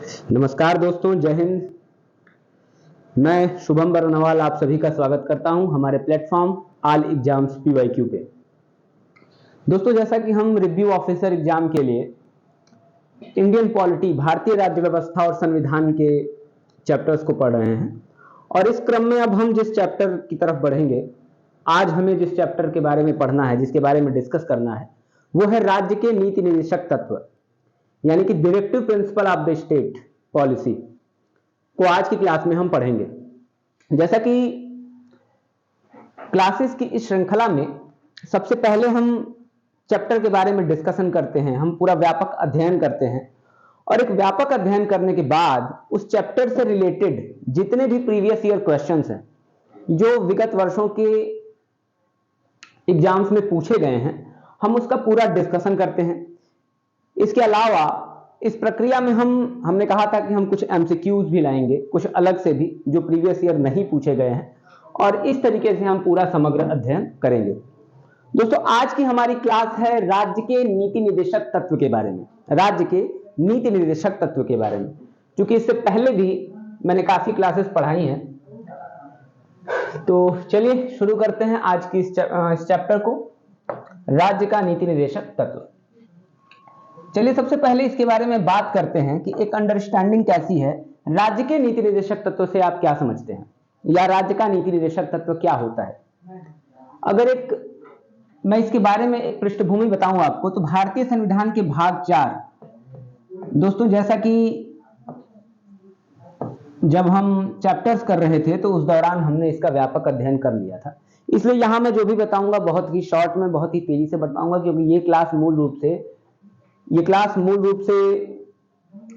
नमस्कार दोस्तों, जय हिंद। मैं शुभम बरनवाल आप सभी का स्वागत करता हूं हमारे प्लेटफॉर्म ऑल एग्जाम्स PYQ पे। दोस्तों, जैसा कि हम रिव्यू ऑफिसर एग्जाम के लिए इंडियन पॉलिटी, भारतीय राज्य व्यवस्था और संविधान के चैप्टर्स को पढ़ रहे हैं और इस क्रम में अब हम जिस चैप्टर की तरफ बढ़ेंगे, आज हमें जिस चैप्टर के बारे में पढ़ना है, जिसके बारे में डिस्कस करना है, वो है राज्य के नीति निर्देशक तत्व, यानी कि directive principle of the state policy को आज की क्लास में हम पढ़ेंगे। जैसा कि क्लासेस की इस श्रृंखला में सबसे पहले हम चैप्टर के बारे में डिस्कशन करते हैं, हम पूरा व्यापक अध्ययन करते हैं और एक व्यापक अध्ययन करने के बाद उस चैप्टर से रिलेटेड जितने भी प्रीवियस ईयर क्वेश्चंस हैं जो विगत वर्षों के एग्जाम्स में पूछे गए हैं, हम उसका पूरा डिस्कशन करते हैं। इसके अलावा इस प्रक्रिया में हमने कहा था कि हम कुछ MCQs भी लाएंगे, कुछ अलग से भी जो प्रीवियस ईयर नहीं पूछे गए हैं, और इस तरीके से हम पूरा समग्र अध्ययन करेंगे। दोस्तों, आज की हमारी क्लास है राज्य के नीति निर्देशक तत्व के बारे में, राज्य के नीति निर्देशक तत्व के बारे में। क्योंकि इससे पहले भी मैंने काफी क्लासेस पढ़ाई हैं, तो चलिए शुरू करते हैं आज की इस चैप्टर को, राज्य का नीति निर्देशक तत्व। चलिए सबसे पहले इसके बारे में बात करते हैं कि एक अंडरस्टैंडिंग कैसी है, राज्य के नीति निर्देशक तत्व से आप क्या समझते हैं, या राज्य का नीति निर्देशक तत्व क्या होता है। अगर मैं इसके बारे में एक पृष्ठभूमि बताऊं आपको, तो भारतीय संविधान के भाग 4, दोस्तों जैसा कि जब हम चैप्टर्स कर रहे थे तो उस दौरान हमने इसका व्यापक अध्ययन कर लिया था, इसलिए यहां मैं जो भी बताऊंगा बहुत ही शॉर्ट में, बहुत ही तेजी से बताऊंगा, क्योंकि ये क्लास मूल रूप से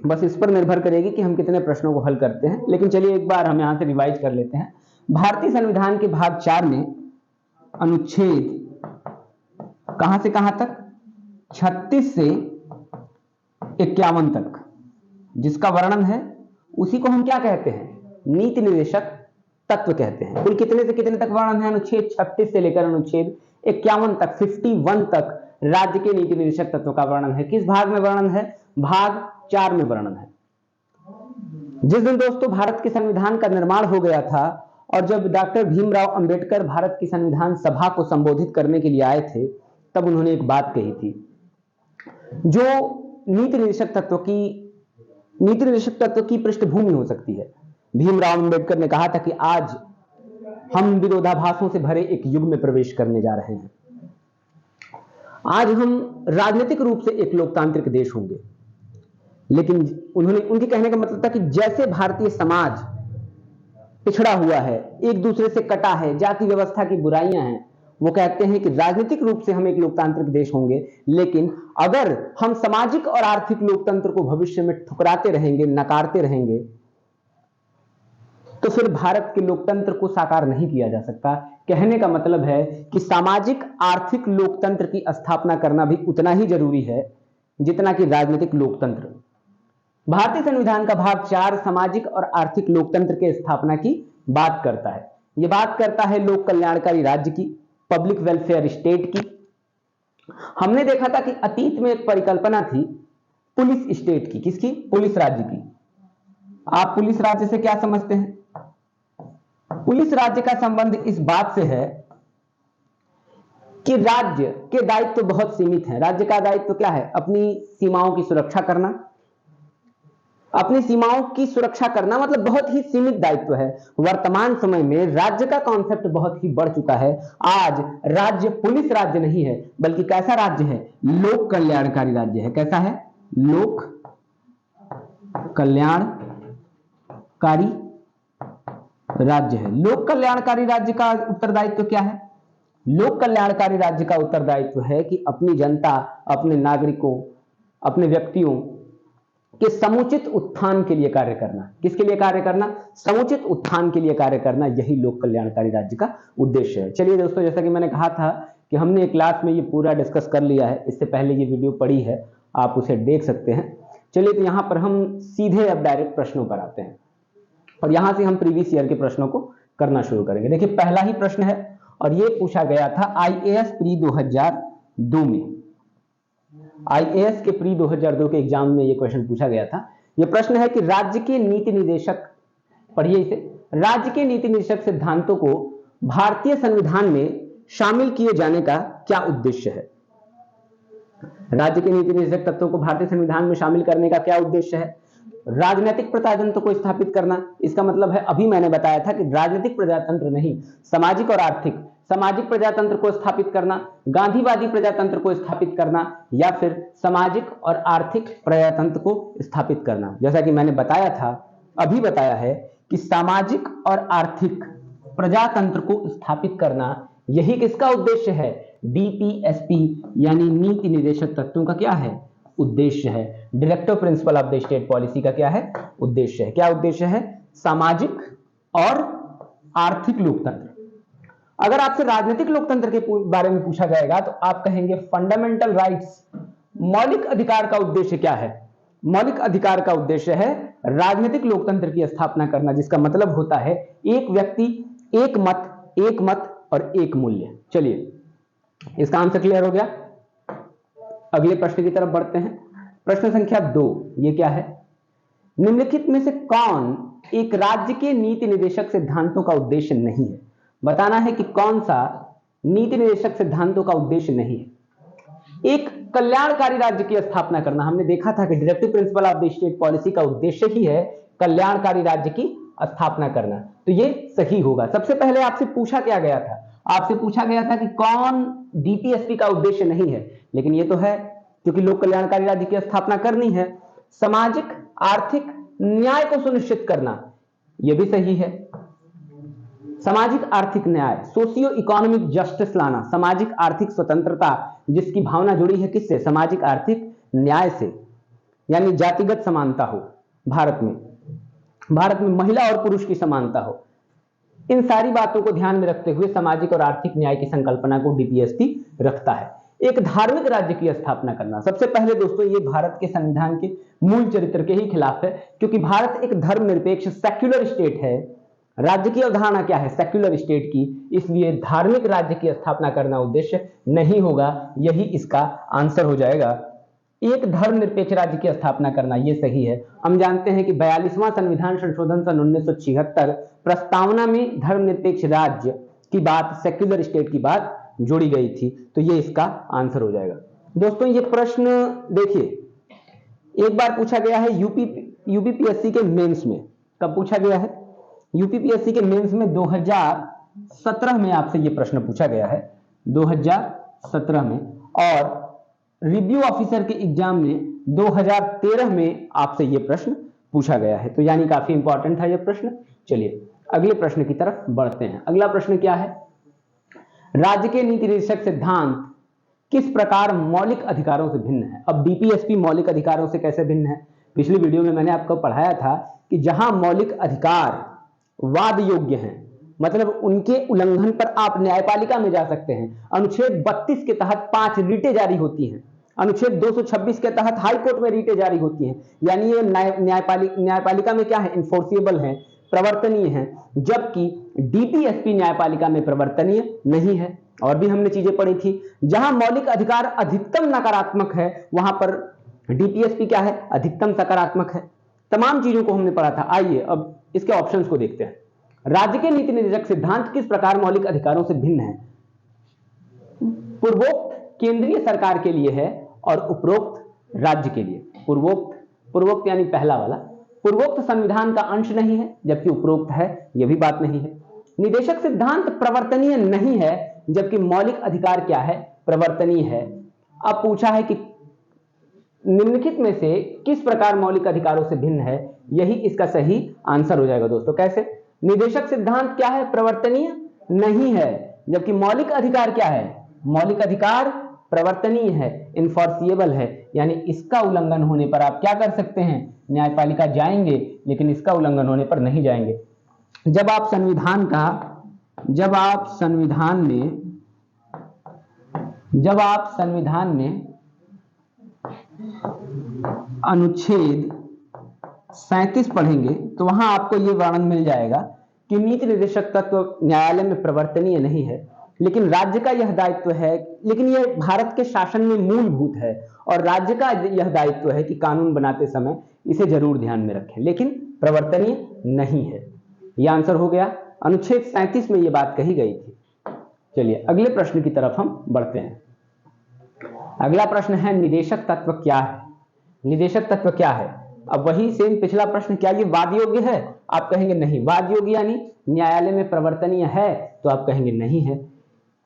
बस इस पर निर्भर करेगी कि हम कितने प्रश्नों को हल करते हैं। लेकिन चलिए एक बार हम यहां से रिवाइज कर लेते हैं। भारतीय संविधान के भाग 4 में अनुच्छेद कहां से कहां तक, 36 से 51 तक जिसका वर्णन है, उसी को हम क्या कहते हैं, नीति निर्देशक तत्व कहते हैं। कुल कितने से कितने तक वर्णन है, अनुच्छेद 36 से लेकर अनुच्छेद 51 तक, 51 तक राज्य के नीति निर्देशक तत्व का वर्णन है। किस भाग में वर्णन है, भाग 4 में वर्णन है। जिस दिन दोस्तों भारत के संविधान का निर्माण हो गया था और जब डॉक्टर भीमराव अंबेडकर भारत की संविधान सभा को संबोधित करने के लिए आए थे, तब उन्होंने एक बात कही थी जो नीति निर्देशक तत्व की पृष्ठभूमि हो सकती है। भीमराव अंबेडकर ने कहा था कि आज हम विरोधाभासों से भरे एक युग में प्रवेश करने जा रहे हैं। आज हम राजनीतिक रूप से एक लोकतांत्रिक देश होंगे, लेकिन उनके कहने का मतलब था कि जैसे भारतीय समाज पिछड़ा हुआ है, एक दूसरे से कटा है, जाति व्यवस्था की बुराइयां हैं, वो कहते हैं कि राजनीतिक रूप से हम एक लोकतांत्रिक देश होंगे, लेकिन अगर हम सामाजिक और आर्थिक लोकतंत्र को भविष्य में ठुकराते रहेंगे, नकारते रहेंगे, तो फिर भारत के लोकतंत्र को साकार नहीं किया जा सकता। कहने का मतलब है कि सामाजिक आर्थिक लोकतंत्र की स्थापना करना भी उतना ही जरूरी है जितना कि राजनीतिक लोकतंत्र। भारतीय संविधान का भाग 4 सामाजिक और आर्थिक लोकतंत्र के स्थापना की बात करता है। यह बात करता है लोक कल्याणकारी राज्य की, पब्लिक वेलफेयर स्टेट की। हमने देखा था कि अतीत में एक परिकल्पना थी पुलिस स्टेट की। किसकी, पुलिस राज्य की। आप पुलिस राज्य से क्या समझते हैं, पुलिस राज्य का संबंध इस बात से है कि राज्य के दायित्व बहुत सीमित हैं। राज्य का दायित्व क्या है, अपनी सीमाओं की सुरक्षा करना। अपनी सीमाओं की सुरक्षा करना मतलब बहुत ही सीमित दायित्व है। वर्तमान समय में राज्य का कॉन्सेप्ट बहुत ही बढ़ चुका है। आज राज्य पुलिस राज्य नहीं है, बल्कि कैसा राज्य है, लोक कल्याणकारी राज्य है। कैसा है, लोक कल्याणकारी राज्य है। लोक कल्याणकारी राज्य का उत्तरदायित्व क्या है, लोक कल्याणकारी राज्य का उत्तरदायित्व है कि अपनी जनता, अपने नागरिकों, अपने व्यक्तियों के समुचित उत्थान के लिए कार्य करना। किसके लिए कार्य करना, समुचित उत्थान के लिए कार्य करना। यही लोक कल्याणकारी राज्य का उद्देश्य है। चलिए दोस्तों, जैसा कि मैंने कहा था कि हमने क्लास में ये पूरा डिस्कस कर लिया है, इससे पहले ये वीडियो पड़ी है, आप उसे देख सकते हैं। चलिए तो यहां पर हम सीधे अब डायरेक्ट प्रश्नों पर आते हैं और यहां से हम प्रीवियस ईयर के प्रश्नों को करना शुरू करेंगे। देखिए पहला ही प्रश्न है और ये पूछा गया था IAS प्री 2002 में। आईएएस के प्री 2002 के एग्जाम में ये क्वेश्चन पूछा गया था यह प्रश्न है कि राज्य के नीति निर्देशक, पढ़िए इसे, राज्य के नीति निर्देशक सिद्धांतों को भारतीय संविधान में शामिल किए जाने का क्या उद्देश्य है? राज्य के नीति निर्देशक तत्वों को भारतीय संविधान में शामिल करने का क्या उद्देश्य है? राजनीतिक प्रजातंत्र को स्थापित करना। इसका मतलब है, अभी मैंने बताया था कि राजनीतिक प्रजातंत्र नहीं, सामाजिक और आर्थिक, सामाजिक प्रजातंत्र को स्थापित करना, गांधीवादी प्रजातंत्र को स्थापित करना, या फिर सामाजिक और आर्थिक प्रजातंत्र को स्थापित करना। जैसा कि मैंने बताया था, अभी बताया है कि सामाजिक और आर्थिक प्रजातंत्र को स्थापित करना, यही किसका उद्देश्य है? डीपीएसपी यानी नीति निर्देशक तत्वों का क्या है? उद्देश्य है। Directive principle of the state policy का क्या है? उद्देश्य है। क्या उद्देश्य है? सामाजिक और आर्थिक लोकतंत्र। अगर आपसे राजनीतिक लोकतंत्र के बारे में पूछा जाएगा तो आप कहेंगे फंडामेंटल राइट्स, मौलिक अधिकार का उद्देश्य क्या है? मौलिक अधिकार का उद्देश्य है राजनीतिक लोकतंत्र की स्थापना करना, जिसका मतलब होता है एक व्यक्ति, एक मत और एक मूल्य। चलिए, इसका आंसर क्लियर हो गया। अगले प्रश्न की तरफ बढ़ते हैं। प्रश्न संख्या 2, ये क्या है? निम्नलिखित में से कौन एक राज्य के नीति निर्देशक सिद्धांतों का उद्देश्य नहीं है? बताना है कि कौन सा नीति निर्देशक सिद्धांतों का उद्देश्य नहीं है। एक कल्याणकारी राज्य की स्थापना करना। हमने देखा था कि directive principle of the state policy का उद्देश्य ही है कल्याणकारी राज्य की स्थापना करना, तो ये सही होगा। सबसे पहले आपसे पूछा क्या गया था? आपसे पूछा गया था कि कौन डीपीएसपी का उद्देश्य नहीं है, लेकिन ये तो है, क्योंकि लोक कल्याणकारी राज्य की स्थापना करनी है। सामाजिक आर्थिक न्याय को सुनिश्चित करना, यह भी सही है। सामाजिक आर्थिक न्याय, सोशियो इकोनॉमिक जस्टिस लाना, सामाजिक आर्थिक स्वतंत्रता, जिसकी भावना जुड़ी है किससे? सामाजिक आर्थिक न्याय से, यानी जातिगत समानता हो भारत में महिला और पुरुष की समानता हो। इन सारी बातों को ध्यान में रखते हुए सामाजिक और आर्थिक न्याय की संकल्पना को डीपीएसपी रखता है। एक धार्मिक राज्य की स्थापना करना, सबसे पहले दोस्तों ये भारत के संविधान के मूल चरित्र के ही खिलाफ है, क्योंकि भारत एक धर्मनिरपेक्ष सेक्युलर स्टेट है। राज्य की अवधारणा क्या है? सेक्युलर स्टेट की, इसलिए धार्मिक राज्य की स्थापना करना उद्देश्य नहीं होगा, यही इसका आंसर हो जाएगा। एक धर्मनिरपेक्ष राज्य की स्थापना करना, यह सही है। हम जानते हैं कि 42वां संविधान संशोधन सन 1976 प्रस्तावना में धर्मनिरपेक्ष राज्य की बात, सेक्युलर स्टेट की बात जोड़ी गई थी, तो ये इसका आंसर हो जाएगा। दोस्तों ये प्रश्न देखिए, एक बार पूछा गया है यूपीपीएससी के मेंस में। कब पूछा गया है? यूपीपीएससी के मेंस में 2017 में आपसे ये प्रश्न पूछा गया है, 2017 में, और रिव्यू ऑफिसर के एग्जाम में 2013 में आपसे ये प्रश्न पूछा गया है, तो यानी काफी इंपॉर्टेंट था ये प्रश्न। चलिए अगले प्रश्न की तरफ बढ़ते हैं। अगला प्रश्न क्या है? राज्य के नीति निर्देशक सिद्धांत किस प्रकार मौलिक अधिकारों से भिन्न है? अब डीपीएसपी मौलिक अधिकारों से कैसे भिन्न है? पिछली वीडियो में मैंने आपको पढ़ाया था कि जहां मौलिक अधिकार वाद योग्य हैं, मतलब उनके उल्लंघन पर आप न्यायपालिका में जा सकते हैं। अनुच्छेद 32 के तहत 5 रीटें जारी होती हैं, अनुच्छेद 226 के तहत हाई कोर्ट में रीटें जारी होती हैं, यानी ये न्यायपालिका में क्या है? इन्फोर्सिएबल है, प्रवर्तनीय है, जबकि डीपीएसपी न्यायपालिका में प्रवर्तनीय नहीं है। और भी हमने चीजें पढ़ी थी, जहां मौलिक अधिकार अधिकतम नकारात्मक है, वहां पर डीपीएसपी क्या है? अधिकतम सकारात्मक है। तमाम चीजों को हमने पढ़ा था। आइए अब इसके ऑप्शंस को देखते हैं। राज्य के नीति निर्देशक सिद्धांत किस प्रकार मौलिक अधिकारों से भिन्न है? पूर्वोक्त केंद्रीय सरकार के लिए है और उपरोक्त राज्य के लिए। पूर्वोक्त यानी पहला वाला, पूर्वोक्त संविधान का अंश नहीं है, जबकि उपरोक्त है, यह भी बात नहीं है। निदेशक सिद्धांत प्रवर्तनीय नहीं है, जबकि मौलिक अधिकार क्या है? प्रवर्तनीय है। अब पूछा है कि निम्नलिखित में से किस प्रकार मौलिक अधिकारों से भिन्न है, यही इसका सही आंसर हो जाएगा। दोस्तों कैसे? निदेशक सिद्धांत क्या है? प्रवर्तनीय नहीं है, जबकि मौलिक अधिकार क्या है? मौलिक अधिकार प्रवर्तनीय है, इन्फोर्सिएबल है, यानी इसका उल्लंघन होने पर आप क्या कर सकते हैं? न्यायपालिका जाएंगे, लेकिन इसका उल्लंघन होने पर नहीं जाएंगे। जब आप संविधान में अनुच्छेद 37 पढ़ेंगे तो वहां आपको यह वर्णन मिल जाएगा कि नीति निर्देशक तत्व न्यायालय में प्रवर्तनीय नहीं है, लेकिन राज्य का यह दायित्व है, लेकिन यह भारत के शासन में मूलभूत है और राज्य का यह दायित्व है कि कानून बनाते समय इसे जरूर ध्यान में रखें, लेकिन प्रवर्तनीय नहीं है। यह आंसर हो गया। अनुच्छेद 37 में यह बात कही गई थी। चलिए अगले प्रश्न की तरफ हम बढ़ते हैं। अगला प्रश्न है निदेशक तत्व क्या है? निदेशक तत्व क्या है? अब वही सेम पिछला प्रश्न, क्या ये वाद योग्य है? आप कहेंगे नहीं। वाद योग्य यानी न्यायालय में प्रवर्तनीय है, तो आप कहेंगे नहीं है।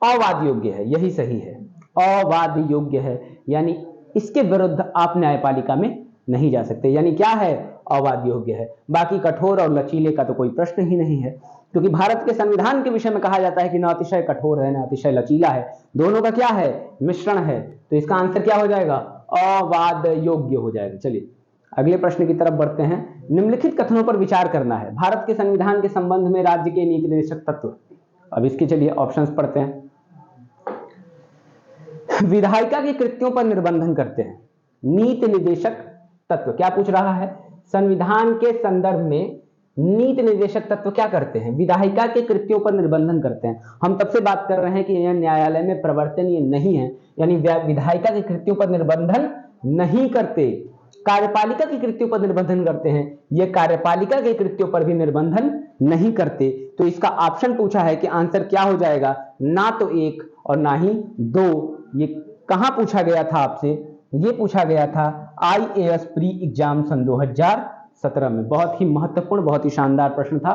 अवाद योग्य है, यही सही है। अवाद योग्य है यानी इसके विरुद्ध आप न्यायपालिका में नहीं जा सकते, यानी क्या है? अवाद योग्य है। बाकी कठोर और लचीले का तो कोई प्रश्न ही नहीं है, क्योंकि भारत के संविधान के विषय में कहा जाता है कि न अतिशय कठोर है न अतिशय लचीला है, दोनों का क्या है? मिश्रण है। तो इसका आंसर क्या हो जाएगा? अवाद योग्य हो जाएगा। चलिए अगले प्रश्न की तरफ बढ़ते हैं। निम्नलिखित कथनों पर विचार करना है। भारत के संविधान के संबंध में राज्य के नीति निर्देशक तत्व। अब इसके चलिए ऑप्शंस पढ़ते हैं। विधायिका के कृत्यों पर निर्बंधन करते हैं। नीति निर्देशक तत्व क्या पूछ रहा है? संविधान के संदर्भ में नीति निर्देशक तत्व क्या करते हैं? विधायिका के कृत्यों पर निर्बंधन करते हैं। हम तब से बात कर रहे हैं कि यह न्यायालय में प्रवर्तनीय नहीं है, यानी विधायिका के कृत्यों पर निर्बंधन नहीं करते। कार्यपालिका के कृत्यों पर निर्बंधन करते हैं, यह कार्यपालिका के कृत्यों पर भी निर्बंधन नहीं करते। तो इसका ऑप्शन पूछा है कि आंसर क्या हो जाएगा? ना तो 1 और ना ही 2। ये कहां पूछा गया था आपसे? ये पूछा गया था IAS प्री एग्जाम सन 2017 में। बहुत ही महत्वपूर्ण, बहुत ही शानदार प्रश्न था।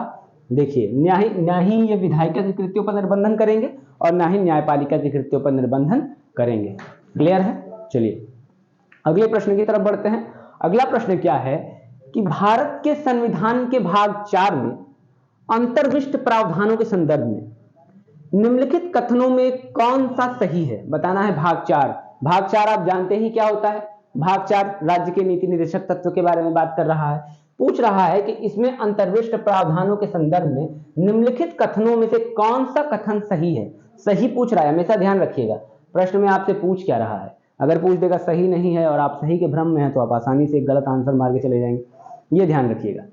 देखिए, ना ही ये विधायिका के कृत्यों पर निर्बंधन करेंगे और ना ही न्यायपालिका के कृत्यों पर निर्बंधन करेंगे। क्लियर है? चलिए अगले प्रश्न की तरफ बढ़ते हैं। अगला प्रश्न क्या है कि भारत के संविधान के भाग 4 में अंतर्विष्ट प्रावधानों के संदर्भ में निम्नलिखित कथनों में कौन सा सही है? बताना है भाग 4। भाग 4 आप जानते ही क्या होता है। भाग 4 राज्य के नीति निर्देशक तत्व के बारे में बात कर रहा है। पूछ रहा है कि इसमें अंतर्विष्ट प्रावधानों के संदर्भ में निम्नलिखित कथनों में से कौन सा कथन सही है? सही पूछ रहा है, हमेशा ध्यान रखिएगा प्रश्न में आपसे पूछ क्या रहा है। अगर पूछ देगा सही नहीं है और आप सही के भ्रम में हैं तो आप आसानी से एक गलत आंसर मार के चले जाएंगे। ये ध्यान रखिएगा।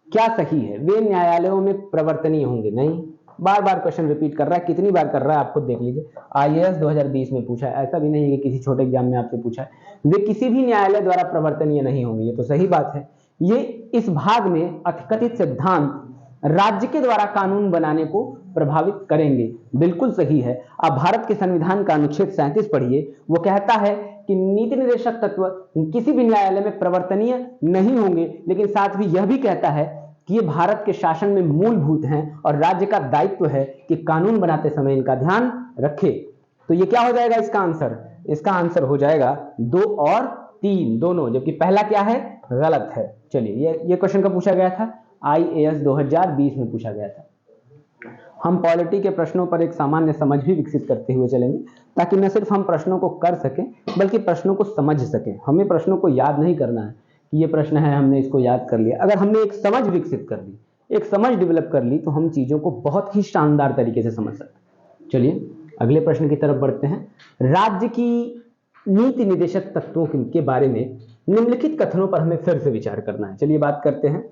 क्या सही है? वे न्यायालयों में प्रवर्तनीय होंगे? नहीं। बार बार क्वेश्चन रिपीट कर रहा है, कितनी बार कर रहा है आप खुद देख लीजिए। IAS 2020 में पूछा है, ऐसा भी नहीं है कि किसी छोटे एग्जाम में आपसे पूछा है। वे किसी भी न्यायालय द्वारा प्रवर्तनीय नहीं होंगे, ये तो सही बात है। ये इस भाग में अतिकथित सिद्धांत राज्य के द्वारा कानून बनाने को प्रभावित करेंगे, बिल्कुल सही है। आप भारत के संविधान का अनुच्छेद 37 पढ़िए, वो कहता है कि नीति निर्देशक तत्व किसी भी न्यायालय में प्रवर्तनीय नहीं होंगे, लेकिन साथ ही यह भी कहता है कि ये भारत के शासन में मूलभूत हैं और राज्य का दायित्व है कि कानून बनाते समय इनका ध्यान रखे। तो ये क्या हो जाएगा इसका आंसर? इसका आंसर हो जाएगा 2 और 3 दोनों, जबकि पहला क्या है? गलत है। चलिए ये क्वेश्चन कब पूछा गया था? IAS 2020 में पूछा गया था। हम पॉलिटी के प्रश्नों पर एक सामान्य समझ भी विकसित करते हुए चलेंगे, ताकि न सिर्फ हम प्रश्नों को कर सकें बल्कि प्रश्नों को समझ सकें। हमें प्रश्नों को याद नहीं करना है कि ये प्रश्न है हमने इसको याद कर लिया। अगर हमने एक समझ विकसित कर ली, एक समझ डेवलप कर ली, तो हम चीजों को बहुत ही शानदार तरीके से समझ सकते। चलिए अगले प्रश्न की तरफ बढ़ते हैं। राज्य की नीति निर्देशक तत्वों के बारे में निम्नलिखित कथनों पर हमें फिर से विचार करना है। चलिए बात करते हैं।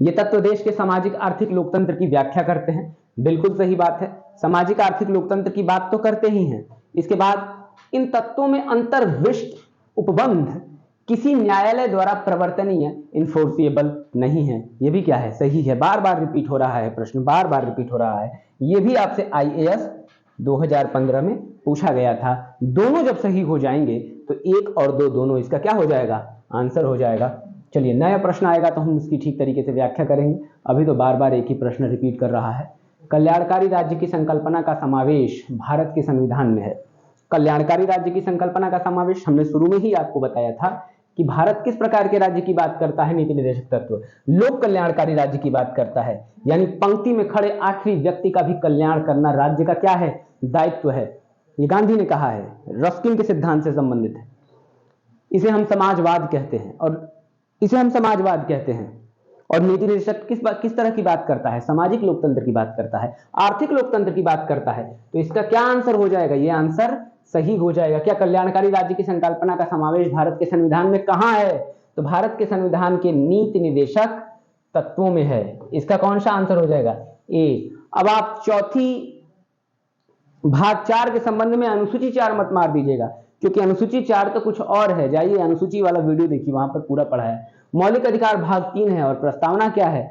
ये तत्व देश के सामाजिक आर्थिक लोकतंत्र की व्याख्या करते हैं, बिल्कुल सही बात है। सामाजिक आर्थिक लोकतंत्र की बात तो करते ही हैं। इसके बाद इन तत्वों में अंतर्विष्ट उपबंध किसी न्यायालय द्वारा प्रवर्तनीय इन्फोर्सिएबल नहीं है। ये भी क्या है? सही है। बार बार रिपीट हो रहा है प्रश्न, बार बार रिपीट हो रहा है। ये भी आपसे IAS 2015 में पूछा गया था। दोनों जब सही हो जाएंगे तो 1 और 2 दोनों इसका क्या हो जाएगा? आंसर हो जाएगा। चलिए नया प्रश्न आएगा तो हम उसकी ठीक तरीके से व्याख्या करेंगे। अभी तो बार बार एक ही प्रश्न रिपीट कर रहा है। कल्याणकारी राज्य की संकल्पना का समावेश भारत के संविधान में है। कल्याणकारी राज्य की संकल्पना का समावेश हमने शुरू में ही आपको बताया था कि भारत किस प्रकार के राज्य की बात करता है। नीति निर्देशक तत्व लोक कल्याणकारी राज्य की बात करता है, यानी पंक्ति में खड़े आखिरी व्यक्ति का भी कल्याण करना राज्य का क्या है? दायित्व है। ये गांधी ने कहा है, रस्किन के सिद्धांत से संबंधित है। इसे हम समाजवाद कहते हैं और नीति निर्देशक किस तरह की बात करता है? सामाजिक लोकतंत्र की बात करता है, आर्थिक लोकतंत्र की बात करता है। तो इसका क्या आंसर हो जाएगा? ये आंसर सही हो जाएगा। क्या कल्याणकारी राज्य की संकल्पना का समावेश भारत के संविधान में कहां है? तो भारत के संविधान के नीति निर्देशक तत्वों में है। इसका कौन सा आंसर हो जाएगा? ए। अब आप चौथी भाग 4 के संबंध में अनुसूची 4 मत मार दीजिएगा, क्योंकि अनुसूची 4 तो कुछ और है। जाइए अनुसूची वाला वीडियो देखिए, वहां पर पूरा पढ़ा है। मौलिक अधिकार भाग 3 है और प्रस्तावना क्या है?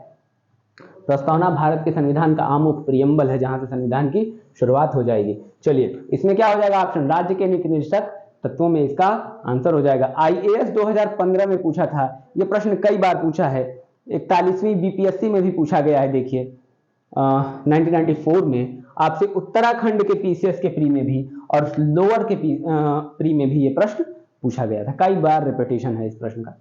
प्रस्तावना भारत के संविधान का आमुख प्रियम्बल है, जहां से संविधान की शुरुआत हो जाएगी। चलिए इसमें क्या हो जाएगा ऑप्शन, राज्य के नीति निर्देशक तत्वों में इसका आंसर हो जाएगा। आईएएस 2015 में पूछा था, यह प्रश्न कई बार पूछा है, 41वीं बीपीएससी में भी पूछा गया है। देखिए 1994 में आपसे उत्तराखंड के पीसीएस के प्री में भी और लोअर के प्री में भी यह प्रश्न पूछा गया था, कई बार रिपीटेशन है इस प्रश्न का।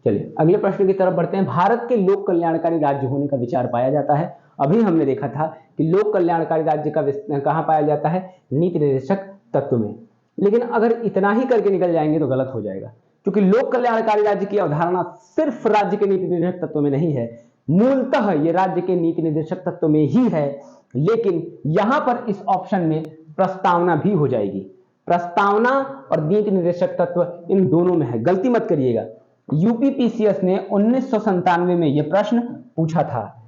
चलिए अगले प्रश्न की तरफ बढ़ते हैं। भारत के लोक कल्याणकारी राज्य होने का विचार पाया जाता है। अभी हमने देखा था कि लोक कल्याणकारी राज्य का कहां पाया जाता है? नीति निर्देशक तत्व में। लेकिन अगर इतना ही करके निकल जाएंगे तो गलत हो जाएगा, क्योंकि लोक कल्याणकारी राज्य की अवधारणा सिर्फ राज्य के नीति निर्देशक तत्व में नहीं है, मूलतः ये राज्य के नीति निर्देशक तत्व में ही है। लेकिन यहां पर इस ऑप्शन में प्रस्तावना भी हो जाएगी। प्रस्तावना और नीति निर्देशक तत्व इन दोनों में है, गलती मत करिएगा। यूपीपीसीएस ने 1997 में यह प्रश्न पूछा था।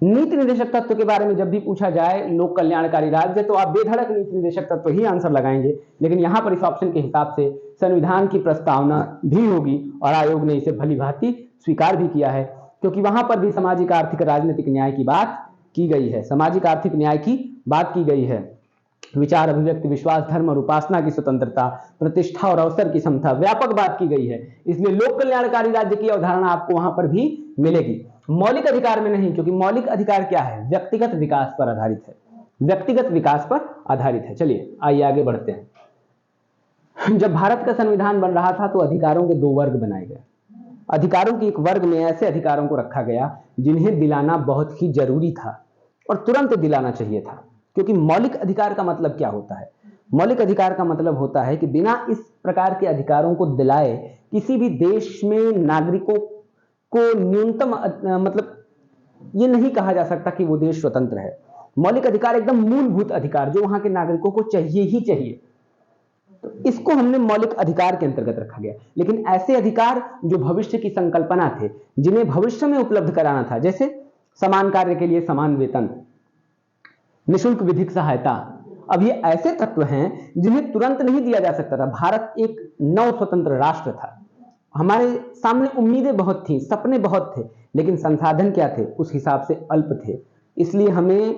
नीति निर्देशक तत्व के बारे में जब भी पूछा जाए लोक कल्याणकारी राज्य, तो आप बेधड़क नीति निर्देशक तत्व ही आंसर लगाएंगे। लेकिन यहां पर इस ऑप्शन के हिसाब से संविधान की प्रस्तावना भी होगी और आयोग ने इसे भली भांति स्वीकार भी किया है, क्योंकि वहां पर भी सामाजिक आर्थिक राजनीतिक न्याय की बात की गई है। सामाजिक आर्थिक न्याय की बात की गई है। विचार, अभिव्यक्ति, विश्वास, धर्म और उपासना की स्वतंत्रता, प्रतिष्ठा और अवसर की समता, व्यापक बात की गई है। इसलिए लोक कल्याणकारी राज्य की अवधारणा आपको वहां पर भी मिलेगी। मौलिक अधिकार में नहीं, क्योंकि मौलिक अधिकार क्या है? व्यक्तिगत विकास पर आधारित है, व्यक्तिगत विकास पर आधारित है। चलिए आइए आगे बढ़ते हैं। जब भारत का संविधान बन रहा था तो अधिकारों के 2 वर्ग बनाए गए। अधिकारों के एक वर्ग में ऐसे अधिकारों को रखा गया जिन्हें दिलाना बहुत ही जरूरी था और तुरंत दिलाना चाहिए था। क्योंकि मौलिक अधिकार का मतलब क्या होता है? मौलिक अधिकार का मतलब होता है कि बिना इस प्रकार के अधिकारों को दिलाए किसी भी देश में नागरिकों को न्यूनतम मतलब ये नहीं कहा जा सकता कि वो देश स्वतंत्र है। मौलिक अधिकार एकदम मूलभूत अधिकार जो वहां के नागरिकों को चाहिए ही चाहिए, तो इसको हमने मौलिक अधिकार के अंतर्गत रखा गया। लेकिन ऐसे अधिकार जो भविष्य की संकल्पना थे, जिन्हें भविष्य में उपलब्ध कराना था, जैसे समान कार्य के लिए समान वेतन, निःशुल्क विधिक सहायता, अब ये ऐसे तत्व हैं जिन्हें तुरंत नहीं दिया जा सकता था। भारत एक नव स्वतंत्र राष्ट्र था, हमारे सामने उम्मीदें बहुत थी, सपने बहुत थे, लेकिन संसाधन क्या थे? उस हिसाब से अल्प थे। इसलिए हमें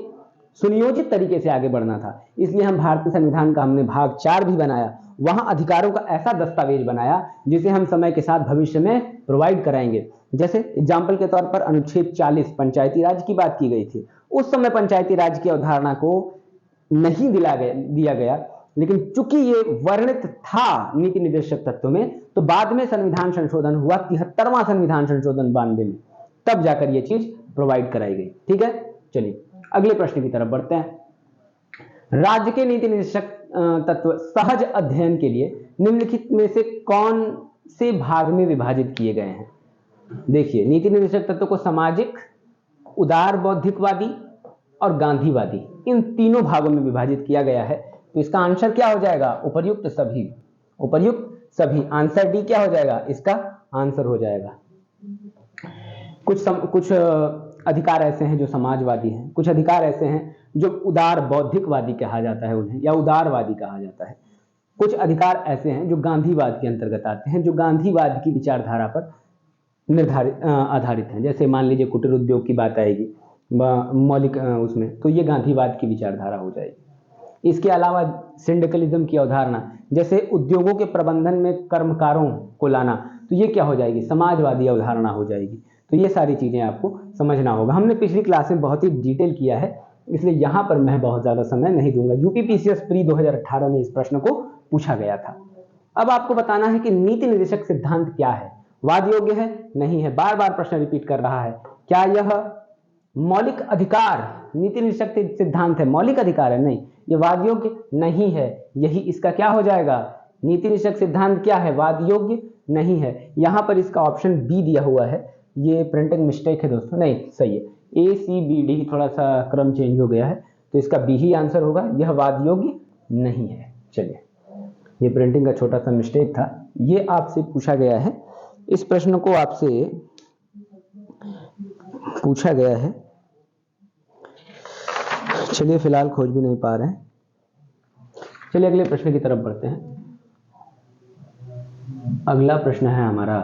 सुनियोजित तरीके से आगे बढ़ना था। इसलिए हम भारतीय संविधान का हमने भाग 4 भी बनाया, वहां अधिकारों का ऐसा दस्तावेज बनाया जिसे हम समय के साथ भविष्य में प्रोवाइड कराएंगे। जैसे एग्जाम्पल के तौर पर अनुच्छेद 40 पंचायती राज की बात की गई थी। उस समय पंचायती राज की अवधारणा को नहीं दिया गया, लेकिन चूंकि ये वर्णित था नीति निर्देशक तत्व में, तो बाद में संविधान संशोधन हुआ, 73वां संविधान संशोधन 92 में, तब जाकर ये चीज प्रोवाइड कराई गई। ठीक है, चलिए अगले प्रश्न की तरफ बढ़ते हैं। राज्य के नीति निर्देशक तत्व सहज अध्ययन के लिए निम्नलिखित में से कौन से भाग में विभाजित किए गए हैं? देखिए नीति निर्देशक तत्व को सामाजिक, उदार बौद्धिकवादी और गांधीवादी, इन तीनों भागों में विभाजित किया गया है। तो इसका आंसर क्या हो जाएगा? उपर्युक्त सभी। उपर्युक्त सभी, आंसर डी क्या हो जाएगा? इसका आंसर हो जाएगा। कुछ अधिकार ऐसे हैं जो समाजवादी हैं, कुछ अधिकार ऐसे हैं जो उदार बौद्धिकवादी कहा जाता है उन्हें, या उदारवादी कहा जाता है। कुछ अधिकार ऐसे हैं जो गांधीवाद के अंतर्गत आते हैं, जो गांधीवाद की विचारधारा पर आधारित हैं। जैसे मान लीजिए कुटीर उद्योग की बात आएगी मौलिक उसमें, तो ये गांधीवाद की विचारधारा हो जाएगी। इसके अलावा सिंडिकलिज्म की अवधारणा, जैसे उद्योगों के प्रबंधन में कर्मकारों को लाना, तो ये क्या हो जाएगी? समाजवादी अवधारणा हो जाएगी। तो ये सारी चीजें आपको समझना होगा। हमने पिछली क्लास में बहुत ही डिटेल किया है, इसलिए यहां पर मैं बहुत ज्यादा समय नहीं दूंगा। यूपीपीसीएस प्री 2018 में इस प्रश्न को पूछा गया था। अब आपको बताना है कि नीति निर्देशक सिद्धांत क्या है? वाद योग्य है? नहीं है। बार बार प्रश्न रिपीट कर रहा है। क्या यह मौलिक अधिकार नीति निर्देशक सिद्धांत है? मौलिक अधिकार है? नहीं, ये वाद योग्य नहीं है। यही इसका क्या हो जाएगा? नीति निर्देशक सिद्धांत क्या है? वाद योग्य नहीं है। यहां पर इसका ऑप्शन बी दिया हुआ है, ये प्रिंटिंग मिस्टेक है दोस्तों, नहीं सही है। ए सी बी डी थोड़ा सा क्रम चेंज हो गया है, तो इसका बी ही आंसर होगा। यह वाद योग्य नहीं है। चलिए, ये प्रिंटिंग का छोटा सा मिस्टेक था, ये आपसे पूछा गया है। इस प्रश्न को आपसे पूछा गया है। चलिए फिलहाल खोज भी नहीं पा रहे हैं। चलिए अगले प्रश्न की तरफ बढ़ते हैं। अगला प्रश्न है हमारा,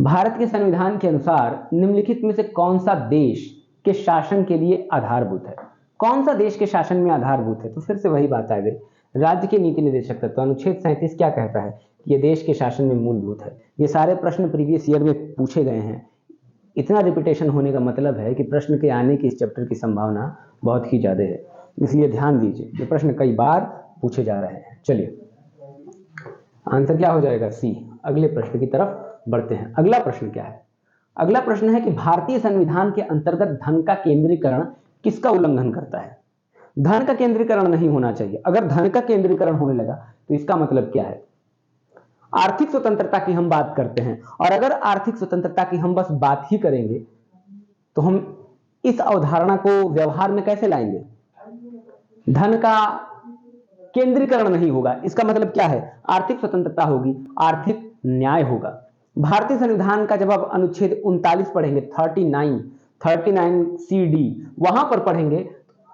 भारत के संविधान के अनुसार निम्नलिखित में से कौन सा देश के शासन के लिए आधारभूत है? कौन सा देश के शासन में आधारभूत है? तो फिर से वही बात आ गई, राज्य के नीति निर्देशक तत्व। अनुच्छेद 37 क्या कहता है कि ये देश के शासन में मूलभूत है। ये सारे प्रश्न प्रीवियस ईयर में पूछे गए हैं। इतना रिपीटेशन होने का मतलब है कि प्रश्न के आने की इस चैप्टर की संभावना बहुत ही ज्यादा है, इसलिए ध्यान दीजिए, ये प्रश्न कई बार पूछे जा रहे हैं। चलिए आंसर क्या हो जाएगा? सी। अगले प्रश्न की तरफ बढ़ते हैं। अगला प्रश्न क्या है? अगला प्रश्न है कि भारतीय संविधान के अंतर्गत धन का केंद्रीकरण किसका उल्लंघन करता है? धन का केंद्रीकरण नहीं होना चाहिए। अगर धन का केंद्रीकरण होने लगा तो इसका मतलब क्या है? आर्थिक स्वतंत्रता की हम बात करते हैं, और अगर आर्थिक स्वतंत्रता की हम बस बात ही करेंगे तो हम इस अवधारणा को व्यवहार में कैसे लाएंगे? धन का केंद्रीकरण नहीं होगा, इसका मतलब क्या है? आर्थिक स्वतंत्रता होगी, आर्थिक न्याय होगा। भारतीय संविधान का जब आप अनुच्छेद 39 पढ़ेंगे, 39 CD, वहां पर पढ़ेंगे,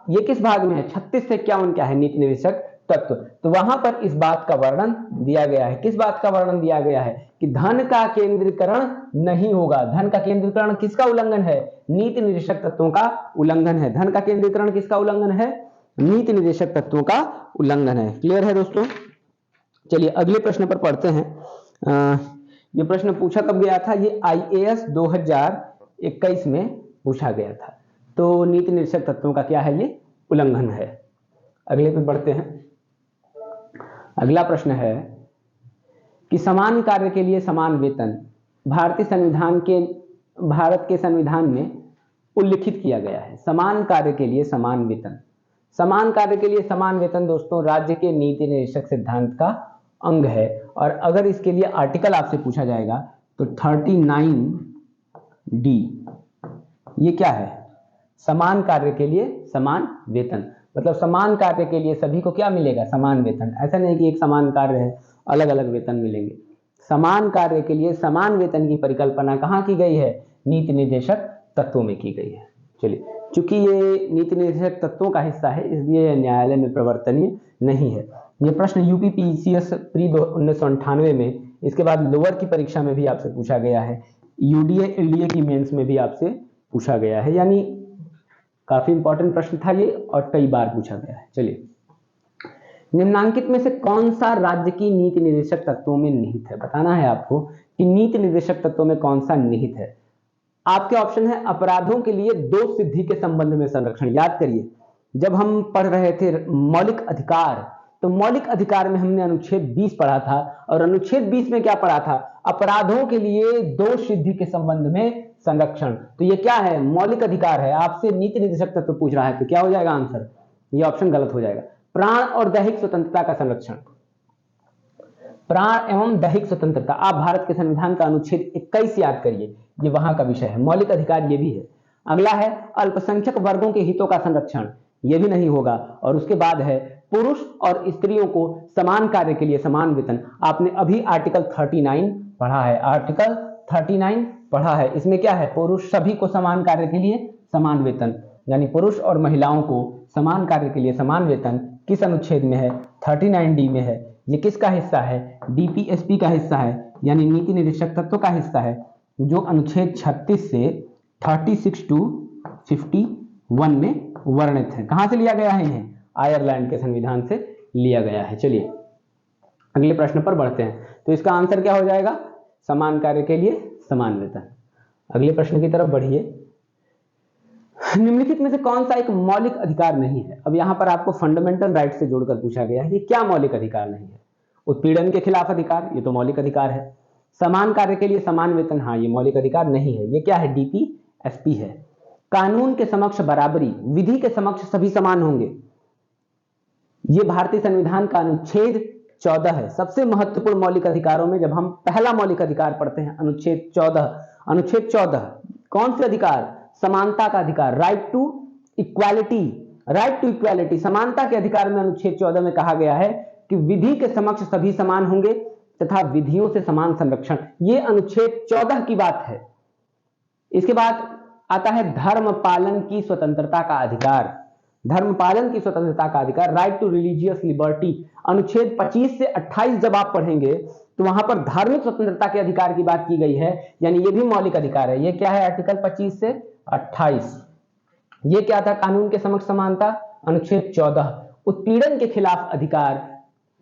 ये किस भाग में है? 36 से 51 क्या है? नीति निर्देशक तत्व। तो वहां पर इस बात का वर्णन दिया गया है। किस बात का वर्णन दिया गया है? कि धन का केंद्रीकरण नहीं होगा। धन का केंद्रीकरण किसका उल्लंघन है? नीति निर्देशक तत्वों का उल्लंघन है। धन का केंद्रीकरण किसका उल्लंघन है? नीति निर्देशक तत्वों का उल्लंघन है। क्लियर है दोस्तों? चलिए अगले प्रश्न पर पढ़ते हैं। ये प्रश्न पूछा कब गया था? ये IAS 2021 में पूछा गया था। तो नीति निर्देशक तत्वों का क्या है? ये उल्लंघन है। अगले पे बढ़ते हैं। अगला प्रश्न है कि समान कार्य के लिए समान वेतन भारत के संविधान में उल्लिखित किया गया है। समान कार्य के लिए समान वेतन, समान कार्य के लिए समान वेतन दोस्तों राज्य के नीति निर्देशक सिद्धांत का अंग है। और अगर इसके लिए आर्टिकल आपसे पूछा जाएगा तो 39D, ये क्या है? समान कार्य के लिए समान वेतन, मतलब समान कार्य के लिए सभी को क्या मिलेगा? समान वेतन। ऐसा नहीं कि एक समान कार्य है अलग अलग वेतन मिलेंगे। समान कार्य के लिए समान वेतन की परिकल्पना कहाँ की गई है? नीति निर्देशक तत्वों में की गई है। चलिए, चूंकि ये नीति निर्देशक तत्वों का हिस्सा है इसलिए न्यायालय में प्रवर्तनीय नहीं है। ये प्रश्न UPPCS प्री 1998 में, इसके बाद लोअर की परीक्षा में भी आपसे पूछा गया है, UDA LDA की मेंस में भी आपसे पूछा गया है, यानी काफी इंपॉर्टेंट प्रश्न था ये और कई बार पूछा गया है। चलिए, निम्नांकित में से कौन सा राज्य की नीति निर्देशक तत्वों में निहित है? बताना है आपको कि नीति निर्देशक तत्वों में कौन सा निहित है। आपके ऑप्शन है अपराधों के लिए दोष सिद्धि के संबंध में संरक्षण। याद करिए, जब हम पढ़ रहे थे मौलिक अधिकार, तो मौलिक अधिकार में हमने अनुच्छेद 20 पढ़ा था, और अनुच्छेद 20 में क्या पढ़ा था? अपराधों के लिए दोष सिद्धि के संबंध में संरक्षण। तो ये क्या है? मौलिक अधिकार है। आपसे नीति निर्देशक तत्व पूछ रहा है तो क्या हो जाएगा आंसर? ये ऑप्शन गलत हो जाएगा। प्राण और दैहिक स्वतंत्रता का संरक्षण, प्राण एवं दैहिक स्वतंत्रता। आप भारत के संविधान का अनुच्छेद 21 याद करिए, ये वहां का विषय है। मौलिक अधिकार ये भी है। अगला है अल्पसंख्यक वर्गों के हितों का संरक्षण, ये भी नहीं होगा। और उसके बाद है पुरुष और स्त्रियों को समान कार्य के लिए समान वेतन। आपने अभी आर्टिकल 39 पढ़ा है, आर्टिकल 39 पढ़ा है। इसमें क्या है? पुरुष सभी को समान कार्य के लिए समान वेतन, यानी पुरुष और महिलाओं को समान कार्य के लिए समान वेतन किस अनुच्छेद में है? 39D में है। ये किसका हिस्सा है? DPSP का हिस्सा है, यानी नीति निर्देशक तत्व का हिस्सा है, जो अनुच्छेद 36 से 36 to 51 में वर्णित है। कहां से लिया गया है? इन्हें आयरलैंड के संविधान से लिया गया है। चलिए अगले प्रश्न पर बढ़ते हैं। तो इसका आंसर क्या हो जाएगा? समान कार्य के लिए समान वेतन। अगले प्रश्न की तरफ बढ़िए। निम्नलिखित में से कौन सा एक मौलिक अधिकार नहीं है? अब यहां पर आपको फंडामेंटल राइट से जोड़कर पूछा गया है, ये क्या मौलिक अधिकार नहीं है? उत्पीड़न के खिलाफ अधिकार, ये तो मौलिक अधिकार है। समान कार्य के लिए समान वेतन, हाँ ये मौलिक अधिकार नहीं है। ये क्या है? DPSP है। कानून के समक्ष बराबरी, विधि के समक्ष सभी समान होंगे, ये भारतीय संविधान का अनुच्छेद 14 है। सबसे महत्वपूर्ण मौलिक अधिकारों में जब हम पहला मौलिक अधिकार पढ़ते हैं अनुच्छेद 14 कौन से अधिकार? समानता का अधिकार, राइट टू इक्वालिटी। समानता के अधिकार में अनुच्छेद 14 में कहा गया है कि विधि के समक्ष सभी समान होंगे तथा विधियों से समान संरक्षण। ये अनुच्छेद 14 की बात है। इसके बाद आता है धर्म पालन की स्वतंत्रता का अधिकार। धर्म पालन की स्वतंत्रता का अधिकार, राइट टू रिलीजियस लिबर्टी। अनुच्छेद 25 से 28 जब आप पढ़ेंगे तो वहां पर धार्मिक स्वतंत्रता के अधिकार की बात की गई है, यानी ये भी मौलिक अधिकार है। ये क्या है? आर्टिकल 25 से 28। ये क्या था? कानून के समक्ष समानता। अनुच्छेद 14 उत्पीड़न के खिलाफ अधिकार,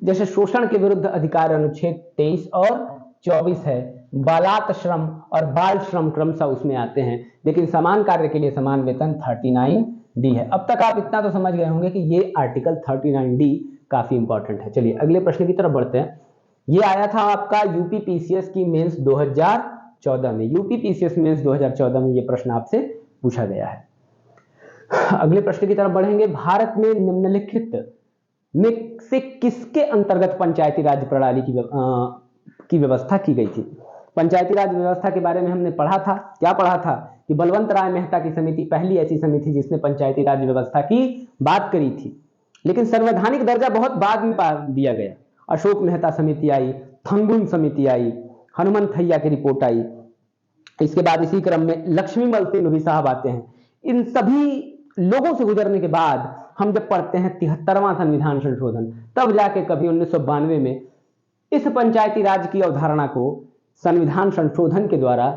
जैसे शोषण के विरुद्ध अधिकार अनुच्छेद 23 और 24 है। बालात श्रम और बाल श्रम क्रमशः उसमें आते हैं, लेकिन समान कार्य के लिए समान वेतन 39D है। अब तक आप इतना तो समझ गए होंगे कि ये आर्टिकल 39D काफी इंपॉर्टेंट है। चलिए अगले प्रश्न की तरफ बढ़ते हैं। ये आया था आपका यूपी पीसीएस की मेंस 2014 में। यूपी पीसीएस मेंस 2014 में ये प्रश्न आपसे पूछा गया है। अगले प्रश्न की तरफ बढ़ेंगे। भारत में निम्नलिखित में से किसके अंतर्गत पंचायती राज प्रणाली की व्यवस्था की गई थी? पंचायती राज व्यवस्था के बारे में हमने पढ़ा था। क्या पढ़ा था? कि बलवंत राय मेहता की समिति पहली ऐसी समिति जिसने पंचायती राज व्यवस्था की बात करी थी, लेकिन संवैधानिक दर्जा बहुत बाद में दिया गया। अशोक मेहता समिति आई, थंगुन समिति आई, हनुमंथैया की रिपोर्ट आई, इसके बाद इसी क्रम में लक्ष्मीमल सिंह साहब आते हैं। इन सभी लोगों से गुजरने के बाद हम जब पढ़ते हैं 73वां संविधान संशोधन, तब जाके कभी 1992 में इस पंचायती राज की अवधारणा को संविधान संशोधन के द्वारा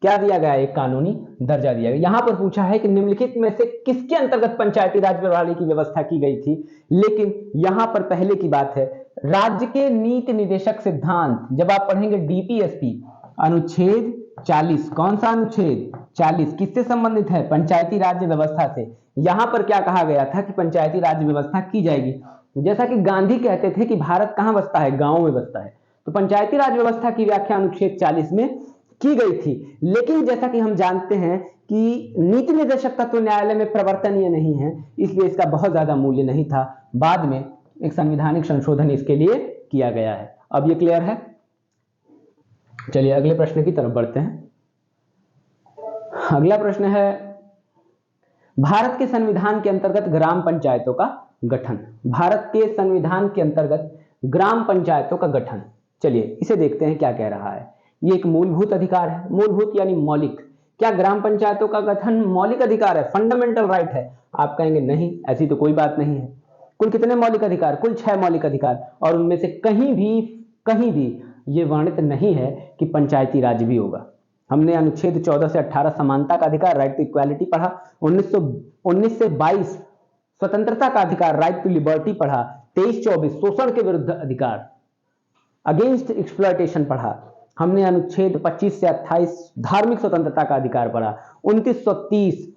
क्या दिया गया? एक कानूनी दर्जा दिया गया। यहां पर पूछा है कि निम्नलिखित में से किसके अंतर्गत पंचायती राज प्रणाली की व्यवस्था की गई थी, लेकिन यहां पर पहले की बात है राज्य के नीति निदेशक सिद्धांत। जब आप पढ़ेंगे डीपीएसपी अनुच्छेद 40, कौन सा अनुच्छेद? 40 किससे संबंधित है? पंचायती राज व्यवस्था से। यहां पर क्या कहा गया था कि पंचायती राज व्यवस्था की जाएगी। जैसा कि गांधी कहते थे कि भारत कहां बसता है? गांव में बसता है। तो पंचायती राज व्यवस्था की व्याख्या अनुच्छेद 40 में की गई थी, लेकिन जैसा कि हम जानते हैं कि नीति निदेशक तत्व न्यायालय में प्रवर्तनीय नहीं है, इसलिए इसका बहुत ज्यादा मूल्य नहीं था। बाद में एक संवैधानिक संशोधन इसके लिए किया गया है। अब ये क्लियर है? चलिए अगले प्रश्न की तरफ बढ़ते हैं। अगला प्रश्न है भारत के संविधान के अंतर्गत ग्राम पंचायतों का गठन। भारत के संविधान के अंतर्गत ग्राम पंचायतों का गठन, चलिए इसे देखते हैं क्या कह रहा है। ये एक मूलभूत अधिकार है। मूलभूत यानी मौलिक। क्या ग्राम पंचायतों का गठन मौलिक अधिकार है? फंडामेंटल राइट है? आप कहेंगे नहीं, ऐसी तो कोई बात नहीं है। कुल कितने मौलिक अधिकार? कुल 6 मौलिक अधिकार, और उनमें से कहीं भी ये वर्णित नहीं है कि पंचायती राज भी होगा। हमने अनुच्छेद 14 से 18 समानता का अधिकार, राइट टू इक्वालिटी पढ़ा। 19 से 22 स्वतंत्रता का अधिकार, राइट टू लिबर्टी पढ़ा। 23-24 शोषण के विरुद्ध अधिकार, अगेंस्ट एक्सप्लॉयटेशन पढ़ा। हमने अनुच्छेद 25 से 28 धार्मिक स्वतंत्रता का अधिकार पढ़ा। 2930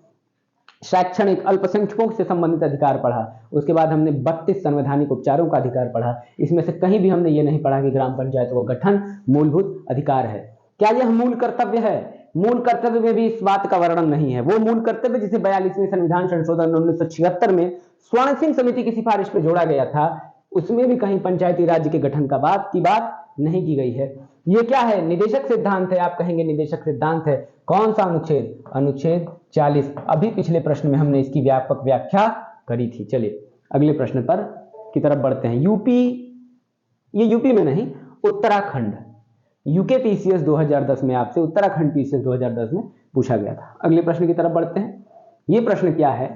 शैक्षणिक अल्पसंख्यकों से संबंधित अधिकार पढ़ा। उसके बाद हमने 32 संवैधानिक उपचारों का अधिकार पढ़ा। इसमें से कहीं भी हमने ये नहीं पढ़ा कि ग्राम पंचायतों का गठन मूलभूत अधिकार है। क्या यह मूल कर्तव्य है? मूल कर्तव्य में भी इस बात का वर्णन नहीं है। वो मूल कर्तव्य जिसे 42वें संविधान संशोधन 1976 में स्वर्ण सिंह समिति की सिफारिश पर जोड़ा गया था, उसमें भी कहीं पंचायती राज्य के गठन की बात नहीं की गई है। ये क्या है? निदेशक सिद्धांत है। आप कहेंगे निदेशक सिद्धांत है, कौन सा अनुच्छेद? अनुच्छेद 40। अभी पिछले प्रश्न में हमने इसकी व्यापक व्याख्या करी थी। चलिए अगले प्रश्न पर की तरफ बढ़ते हैं। ये यूपी में नहीं, उत्तराखंड। यूके पीसीएस 2010 में आपसे उत्तराखंड पीसीएस 2010 में पूछा गया था। अगले प्रश्न की तरफ बढ़ते हैं। ये प्रश्न क्या है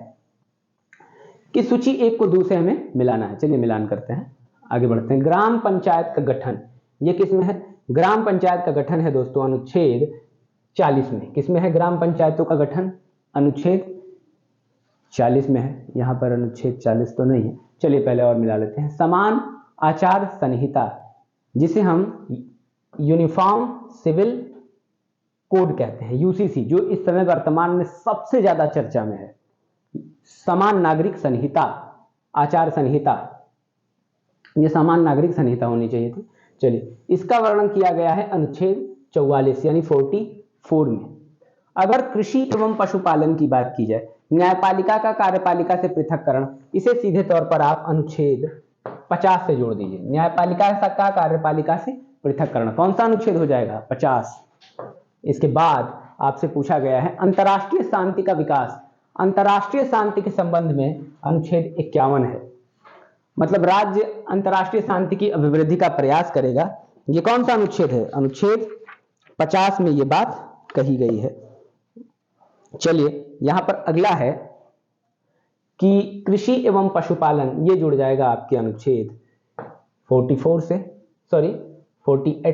कि सूची 1 को दूसरे हमें मिलाना है। चलिए मिलान करते हैं, आगे बढ़ते हैं। ग्राम पंचायत का गठन, ये किसमें है? ग्राम पंचायत का गठन है दोस्तों अनुच्छेद 40 में। किसमें है ग्राम पंचायतों का गठन? अनुच्छेद 40 में है। यहां पर अनुच्छेद 40 तो नहीं है। चलिए पहले और मिला लेते हैं। समान आचार संहिता, जिसे हम यूनिफॉर्म सिविल कोड कहते हैं, यूसीसी, जो इस समय वर्तमान में सबसे ज्यादा चर्चा में है। समान नागरिक संहिता, आचार संहिता, ये समान नागरिक संहिता होनी चाहिए थी। चलिए इसका वर्णन किया गया है अनुच्छेद 44 यानी 44 में। अगर कृषि एवं पशुपालन की बात की जाए, न्यायपालिका का कार्यपालिका से पृथककरण, इसे सीधे तौर पर आप अनुच्छेद 50 से जोड़ दीजिए। न्यायपालिका का कार्यपालिका से पृथककरण कौन सा अनुच्छेद हो जाएगा? 50। इसके बाद आपसे पूछा गया है अंतरराष्ट्रीय शांति का विकास। अंतरराष्ट्रीय शांति के संबंध में अनुच्छेद 51 है, मतलब राज्य अंतरराष्ट्रीय शांति की अभिवृद्धि का प्रयास करेगा। ये कौन सा अनुच्छेद है? अनुच्छेद 50 में ये बात कही गई है। चलिए यहां पर अगला है कि कृषि एवं पशुपालन ये जुड़ जाएगा आपके अनुच्छेद 48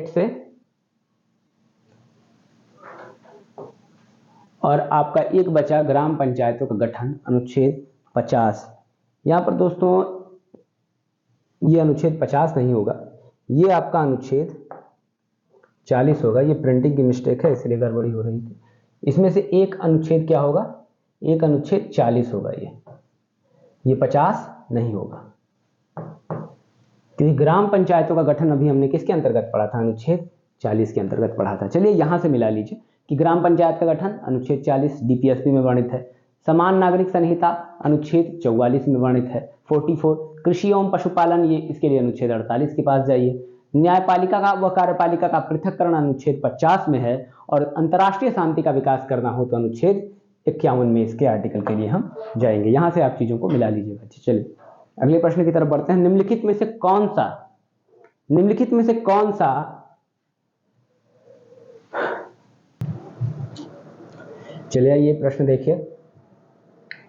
से, और आपका एक बचा ग्राम पंचायतों का गठन, अनुच्छेद 50। यहाँ पर दोस्तों ये अनुच्छेद 50 नहीं होगा, ये आपका अनुच्छेद 40 होगा। ये प्रिंटिंग की मिस्टेक है इसलिए गड़बड़ी हो रही थी। इसमें से एक अनुच्छेद क्या होगा, एक अनुच्छेद 40 होगा। ये 50 नहीं होगा, क्योंकि ग्राम पंचायतों का गठन अभी हमने किसके अंतर्गत पढ़ा था, अनुच्छेद 40 के अंतर्गत पढ़ा था। चलिए यहां से मिला लीजिए कि ग्राम पंचायत का गठन अनुच्छेद 40 डीपीएसपी में वर्णित है। समान नागरिक संहिता अनुच्छेद 44 में वर्णित है 44। कृषि एवं पशुपालन ये इसके लिए अनुच्छेद 48 के पास जाइए। न्यायपालिका का व कार्यपालिका का पृथककरण अनुच्छेद 50 में है, और अंतर्राष्ट्रीय शांति का विकास करना हो तो अनुच्छेद 51 में इसके आर्टिकल के लिए हम जाएंगे। यहां से आप चीजों को मिला लीजिएगा। चलिए अगले प्रश्न की तरफ बढ़ते हैं। निम्नलिखित में से कौन सा चलिए ये प्रश्न देखिए,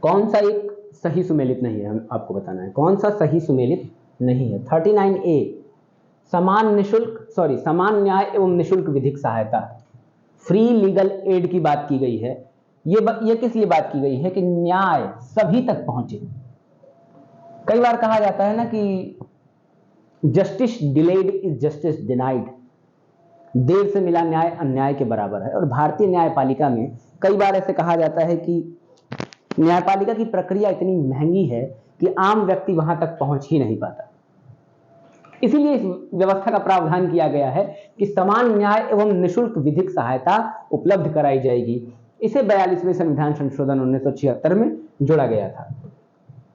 कौन सा एक सही सुमेलित नहीं है, हम आपको बताना है कौन सा सही सुमेलित नहीं है। 39A समान न्याय एवं निःशुल्क विधिक सहायता, फ्री लीगल एड की बात की गई है। ये किस लिए बात की गई है कि न्याय सभी तक पहुंचे। कई बार कहा जाता है ना कि justice delayed is justice denied, देर से मिला न्याय अन्याय के बराबर है। और भारतीय न्यायपालिका में कई बार ऐसे कहा जाता है कि न्यायपालिका की प्रक्रिया इतनी महंगी है कि आम व्यक्ति वहां तक पहुंच ही नहीं पाता। इसीलिए इस व्यवस्था का प्रावधान किया गया है कि समान न्याय एवं निःशुल्क विधिक सहायता उपलब्ध कराई जाएगी। इसे 42वें संविधान संशोधन 1976 में जोड़ा गया था।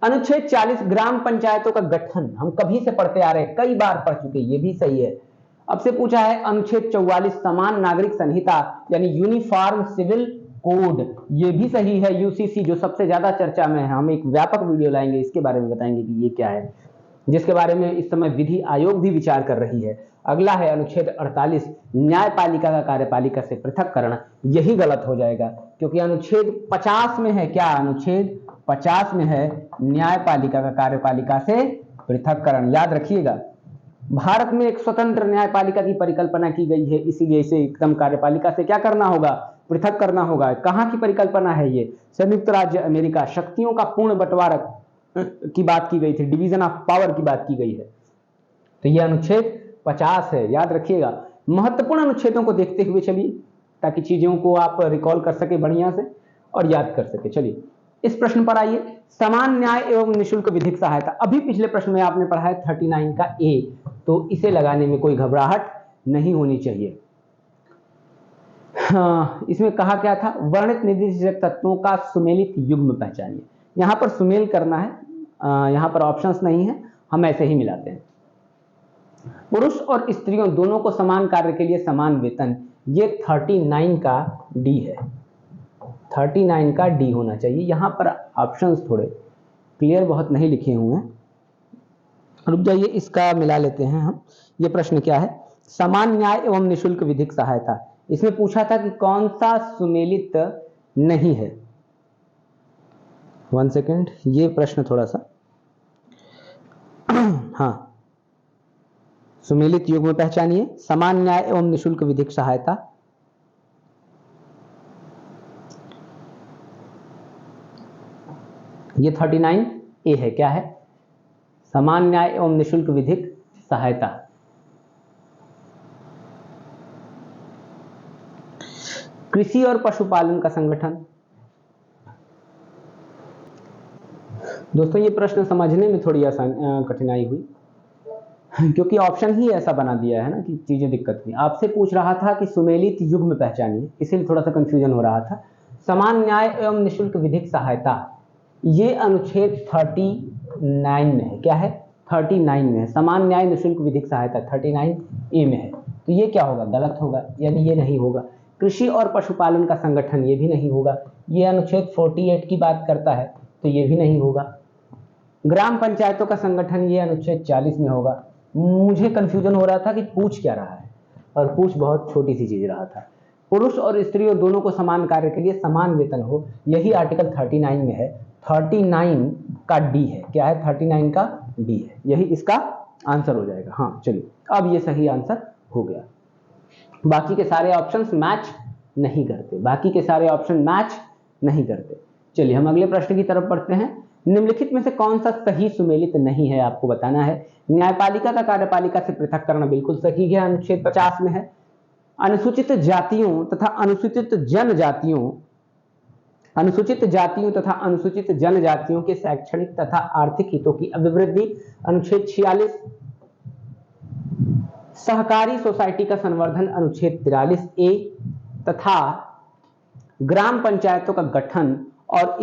अनुच्छेद 40 ग्राम पंचायतों का गठन हम कभी से पढ़ते आ रहे हैं, कई बार पढ़ चुके, ये भी सही है। अब से पूछा है अनुच्छेद 44 समान नागरिक संहिता यानी यूनिफॉर्म सिविल कोड, ये भी सही है। यूसीसी जो सबसे ज्यादा चर्चा में है, हम एक व्यापक वीडियो लाएंगे, इसके बारे में बताएंगे कि ये क्या है, जिसके बारे में इस समय विधि आयोग भी विचार कर रही है। अगला है अनुच्छेद 48 न्यायपालिका का कार्यपालिका से पृथककरण, यही गलत हो जाएगा क्योंकि अनुच्छेद 50 में है, क्या अनुच्छेद 50 में है न्यायपालिका का कार्यपालिका से पृथककरण। याद रखिएगा, भारत में एक स्वतंत्र न्यायपालिका की परिकल्पना की गई है, इसीलिए इसे एकदम कार्यपालिका से क्या करना होगा, पृथक करना होगा। कहां की परिकल्पना है ये, संयुक्त राज्य अमेरिका, शक्तियों का पूर्ण बंटवारा की बात की गई थी, डिवीजन ऑफ पावर की बात की गई है। तो ये अनुच्छेद 50 है, याद रखिएगा। महत्वपूर्ण अनुच्छेदों को देखते हुए चलिए, ताकि चीजों को आप रिकॉल कर सके बढ़िया से और याद कर सके। चलिए इस प्रश्न पर आइए, समान न्याय एवं निःशुल्क विधिक सहायता। अभी पिछले प्रश्न में आपने पढ़ा है 39 का ए, तो इसे लगाने में कोई घबराहट नहीं होनी चाहिए। हाँ, इसमें कहा क्या था, वर्णित निर्देशक तत्वों का सुमेलित युग्म पहचानिए। यहां पर सुमेल करना है, यहां पर ऑप्शंस नहीं है, हम ऐसे ही मिलाते हैं। पुरुष और स्त्रियों दोनों को समान कार्य के लिए समान वेतन, ये 39 का डी है, 39 का डी होना चाहिए। यहां पर ऑप्शंस थोड़े क्लियर बहुत नहीं लिखे हुए हैं, रुक जाइए, इसका मिला लेते हैं हम। ये प्रश्न क्या है, समान न्याय एवं निःशुल्क विधिक सहायता, इसमें पूछा था कि कौन सा सुमेलित नहीं है। 1 सेकेंड, ये प्रश्न थोड़ा सा हाँ, सुमेलित युग्म पहचानिए, समान न्याय एवं निःशुल्क विधिक सहायता। ये 39 ए है, क्या है, समान न्याय एवं निःशुल्क विधिक सहायता। कृषि और पशुपालन का संगठन। दोस्तों ये प्रश्न समझने में थोड़ी कठिनाई हुई, क्योंकि ऑप्शन ही ऐसा बना दिया है ना कि चीजें दिक्कत हुई। आपसे पूछ रहा था कि सुमेलित युग्म पहचानिए, इसीलिए थोड़ा सा कंफ्यूजन हो रहा था। समान न्याय एवं निःशुल्क विधिक सहायता, ये अनुच्छेद 39 में है, क्या है, 39 में है। समान न्याय निःशुल्क विधिक सहायता 39 ए में है, तो ये क्या होगा, गलत होगा, यानी ये नहीं होगा। कृषि और पशुपालन का संगठन, ये भी नहीं होगा। ये अनुच्छेद 48 की बात करता है, तो ये भी नहीं होगा। ग्राम पंचायतों का संगठन, ये अनुच्छेद 40 में होगा। मुझे कंफ्यूजन हो रहा था कि पूछ क्या रहा है, और पूछ बहुत छोटी सी चीज रहा था। पुरुष और स्त्रियों दोनों को समान कार्य के लिए समान वेतन हो, यही आर्टिकल 39 में है। 39 का डी है। क्या है? 39 का डी है, यही इसका आंसर हो जाएगा। हाँ चलिए, अब ये सही आंसर हो गया। बाकी के सारे ऑप्शंस मैच नहीं करते, बाकी के सारे ऑप्शन मैच नहीं करते। चलिए हम अगले प्रश्न की तरफ बढ़ते हैं। निम्नलिखित में से कौन सा सही सुमेलित नहीं है, आपको बताना है। न्यायपालिका का कार्यपालिका से पृथक करना बिल्कुल सही है, अनुच्छेद 50 में है। अनुसूचित जातियों तथा अनुसूचित जनजातियों तथा अनुसूचित जनजातियों के शैक्षणिक तथा आर्थिक हितों की अभिवृद्धि, अनुच्छेद 46। सहकारी सोसाइटी का संवर्धन, अनुच्छेद 43A, तथा ग्राम पंचायतों का गठन और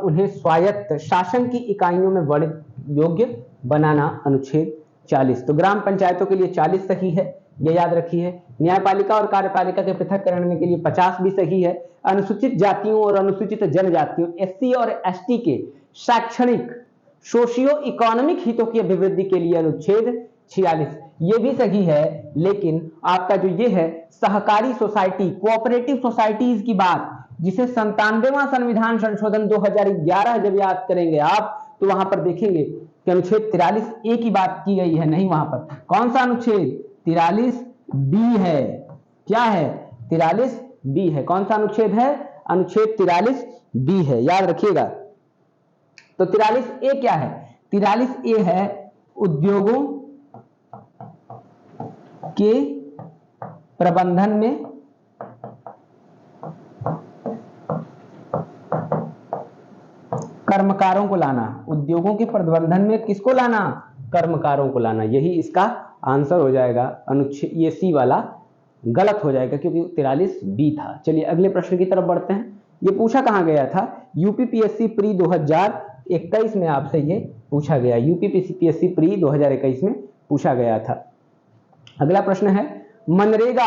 इन्हें स्वायत्त शासन की इकाइयों में वर्णित योग्य बनाना, अनुच्छेद 40। तो ग्राम पंचायतों के लिए 40 सही है, ये याद रखिए। न्यायपालिका और कार्यपालिका के पृथक करने के लिए 50 भी सही है। अनुसूचित जातियों और अनुसूचित जनजातियों एससी और एसटी के शैक्षणिक सोशियो इकोनॉमिक हितों की अभिवृद्धि के लिए अनुच्छेद 46 ये भी सही है। लेकिन आपका जो ये है सहकारी सोसाइटी, कोऑपरेटिव सोसाइटीज की बात, जिसे 97वां संविधान संशोधन 2011 जब याद करेंगे आप, तो वहां पर देखेंगे कि अनुच्छेद 43A की बात की गई है। नहीं, वहां पर कौन सा अनुच्छेद? 43B है। क्या है? 43B है। कौन सा अनुच्छेद है? अनुच्छेद 43B है, याद रखिएगा। तो 43A क्या है? 43A है उद्योगों के प्रबंधन में कर्मकारों को लाना। उद्योगों के प्रबंधन में किसको लाना? कर्मकारों को लाना, यही इसका आंसर हो जाएगा। अनुच्छेद ये सी वाला गलत हो जाएगा क्योंकि 43B था। चलिए अगले प्रश्न की तरफ बढ़ते हैं। ये पूछा कहां गया था? यूपीपीएससी प्री 2021 में आपसे ये पूछा गया। यूपीपीएससी प्री 2021 में पूछा गया था। अगला प्रश्न है, मनरेगा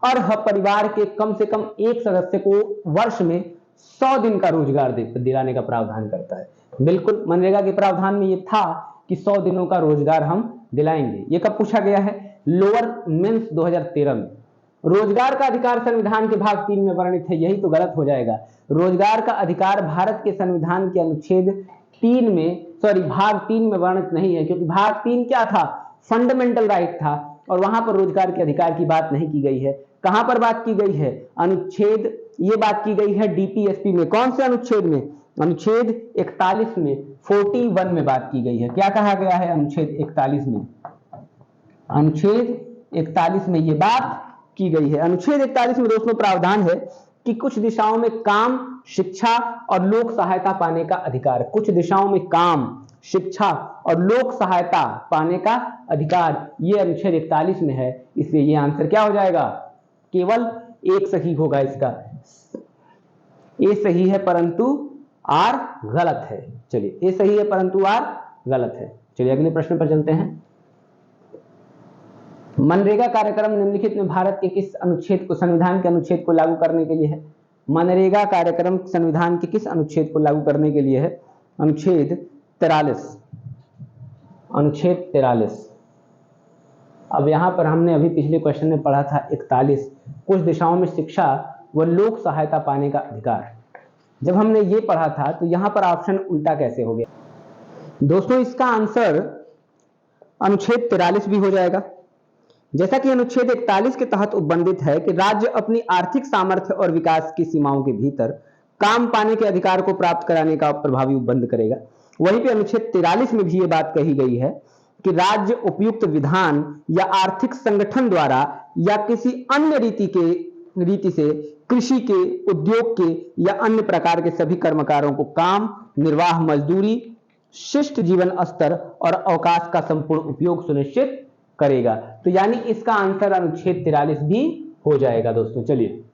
अर्ह परिवार के कम से कम एक सदस्य को वर्ष में 100 दिन का रोजगार दिलाने का प्रावधान करता है। बिल्कुल, मनरेगा के प्रावधान में ये था कि 100 दिनों का रोजगार हम दिलाएंगे। ये कब पूछा गया है? लोअर मेंस 2013 में। रोजगार का अधिकार संविधान के भाग 3 में वर्णित है, यही तो गलत हो जाएगा। रोजगार का अधिकार भारत के संविधान के अनुच्छेद 3 में, भाग 3 में वर्णित नहीं है, क्योंकि भाग 3 क्या था? फंडामेंटल राइट था, और वहां पर रोजगार के अधिकार की बात नहीं की गई है। कहां पर बात की गई है? अनुच्छेद, ये बात की गई है डीपीएसपी में। कौन से अनुच्छेद में? अनुच्छेद 41 में, 41 में बात की गई है। क्या कहा गया है अनुच्छेद 41 में? अनुच्छेद 41 में ये बात की गई है। अनुच्छेद 41 में दोस्तों प्रावधान है कि कुछ दिशाओं में काम, शिक्षा और लोक सहायता पाने का अधिकार। कुछ दिशाओं में काम, शिक्षा और लोक सहायता पाने का अधिकार, ये अनुच्छेद 41 में है। इसलिए ये आंसर क्या हो जाएगा? केवल एक सही होगा इसका। ए सही है परंतु आर गलत है। चलिए, ए सही है परंतु आर गलत है। चलिए अगले प्रश्न पर चलते हैं। मनरेगा कार्यक्रम निम्नलिखित में भारत के किस अनुच्छेद को, संविधान के अनुच्छेद को लागू करने के लिए है? मनरेगा कार्यक्रम संविधान के किस अनुच्छेद को लागू करने के लिए है? अनुच्छेद 43। अनुच्छेद 43। अब यहां पर हमने अभी पिछले क्वेश्चन में पढ़ा था 41, कुछ दिशाओं में शिक्षा व लोक सहायता पाने का अधिकार। जब हमने ये पढ़ा था तो यहां पर ऑप्शन उल्टा कैसे हो गया? दोस्तों इसका आंसर अनुच्छेद 43 भी हो जाएगा। जैसा कि अनुच्छेद 41 के तहत उपबंधित है कि राज्य अपनी आर्थिक सामर्थ्य और विकास की सीमाओं के भीतर काम पाने के अधिकार को प्राप्त कराने का प्रभावी उपबंध करेगा। वहीं पे अनुच्छेद 43 में भी ये बात कही गई है कि राज्य उपयुक्त विधान या आर्थिक संगठन द्वारा या किसी अन्य रीति से कृषि के, उद्योग के या अन्य प्रकार के सभी कर्मकारों को काम, निर्वाह, मजदूरी, शिष्ट जीवन स्तर और अवकाश का संपूर्ण उपयोग सुनिश्चित करेगा। तो यानी इसका आंसर अनुच्छेद 43 भी हो जाएगा दोस्तों। चलिए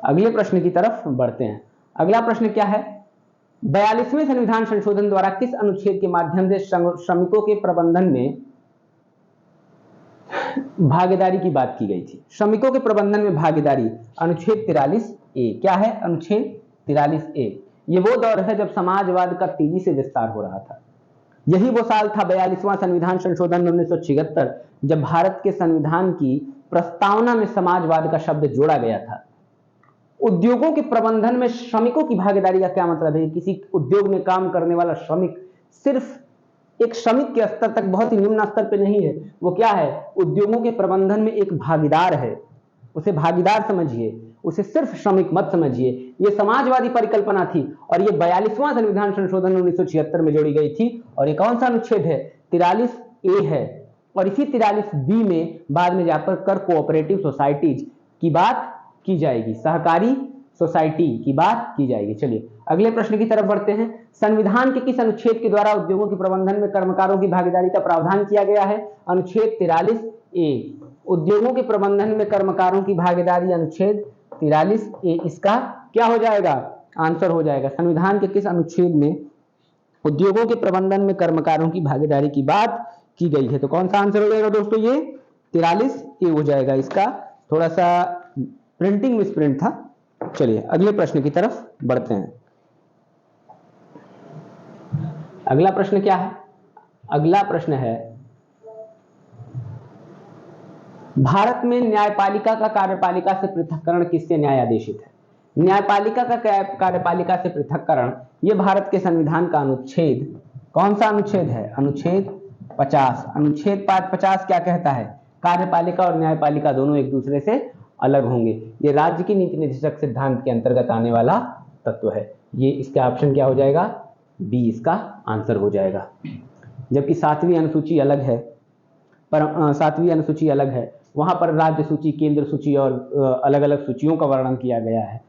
अगले प्रश्न की तरफ बढ़ते हैं। अगला प्रश्न क्या है? 42वें संविधान संशोधन द्वारा किस अनुच्छेद के माध्यम से श्रमिकों के प्रबंधन में भागीदारी की बात की गई थी? श्रमिकों के प्रबंधन में भागीदारी, अनुच्छेद 43A। क्या है? अनुच्छेद 43A। ये वो दौर है जब समाजवाद का तेजी से विस्तार हो रहा था। यही वो साल था 42वां संविधान संशोधन 1976, जब भारत के संविधान की प्रस्तावना में समाजवाद का शब्द जोड़ा गया था। उद्योगों के प्रबंधन में श्रमिकों की भागीदारी का क्या मतलब है? किसी उद्योग में काम करने वाला श्रमिक सिर्फ एक श्रमिक के स्तर तक, बहुत ही निम्न स्तर पे नहीं है, वो क्या है? उद्योगों के प्रबंधन में एक भागीदार है। उसे भागीदार समझिए, उसे सिर्फ श्रमिक मत समझिए। ये समाजवादी परिकल्पना थी और ये 42वां संविधान संशोधन 1976 में जोड़ी गई थी। और ये कौन सा अनुच्छेद है? 43A है। और इसी 43B में बाद में जाकर कर कोऑपरेटिव सोसाइटीज की बात की जाएगी, सहकारी सोसाइटी की बात की जाएगी। चलिए अगले प्रश्न की तरफ बढ़ते हैं। संविधान के किस अनुच्छेद के द्वारा उद्योगों के प्रबंधन में कर्मकारों की भागीदारी का प्रावधान किया गया है? अनुच्छेद 43A। उद्योगों के प्रबंधन में कर्मकारों की भागीदारी, अनुच्छेद 43A इसका क्या हो जाएगा? आंसर हो जाएगा। संविधान के किस अनुच्छेद में उद्योगों के प्रबंधन में कर्मकारों की भागीदारी की बात की गई है? तो कौन सा आंसर हो जाएगा दोस्तों? ये 43A हो जाएगा। इसका थोड़ा सा प्रिंटिंग मिसप्रिंट था। चलिए अगले प्रश्न की तरफ बढ़ते हैं। अगला प्रश्न क्या है? अगला प्रश्न है, भारत में न्यायपालिका का कार्यपालिका से पृथक्करण किससे न्यायादेशित है? न्यायपालिका का कार्यपालिका से पृथक्करण ये भारत के संविधान का अनुच्छेद, कौन सा अनुच्छेद है? अनुच्छेद 50। अनुच्छेद 50 क्या कहता है? कार्यपालिका और न्यायपालिका दोनों एक दूसरे से अलग होंगे। ये राज्य की नीति निर्देशक सिद्धांत के अंतर्गत आने वाला तत्व है। ये इसका ऑप्शन क्या हो जाएगा? बी इसका आंसर हो जाएगा। जबकि 7वीं अनुसूची अलग है, पर 7वीं अनुसूची अलग है, वहां पर राज्य सूची, केंद्र सूची और अलग अलग सूचियों का वर्णन किया गया है।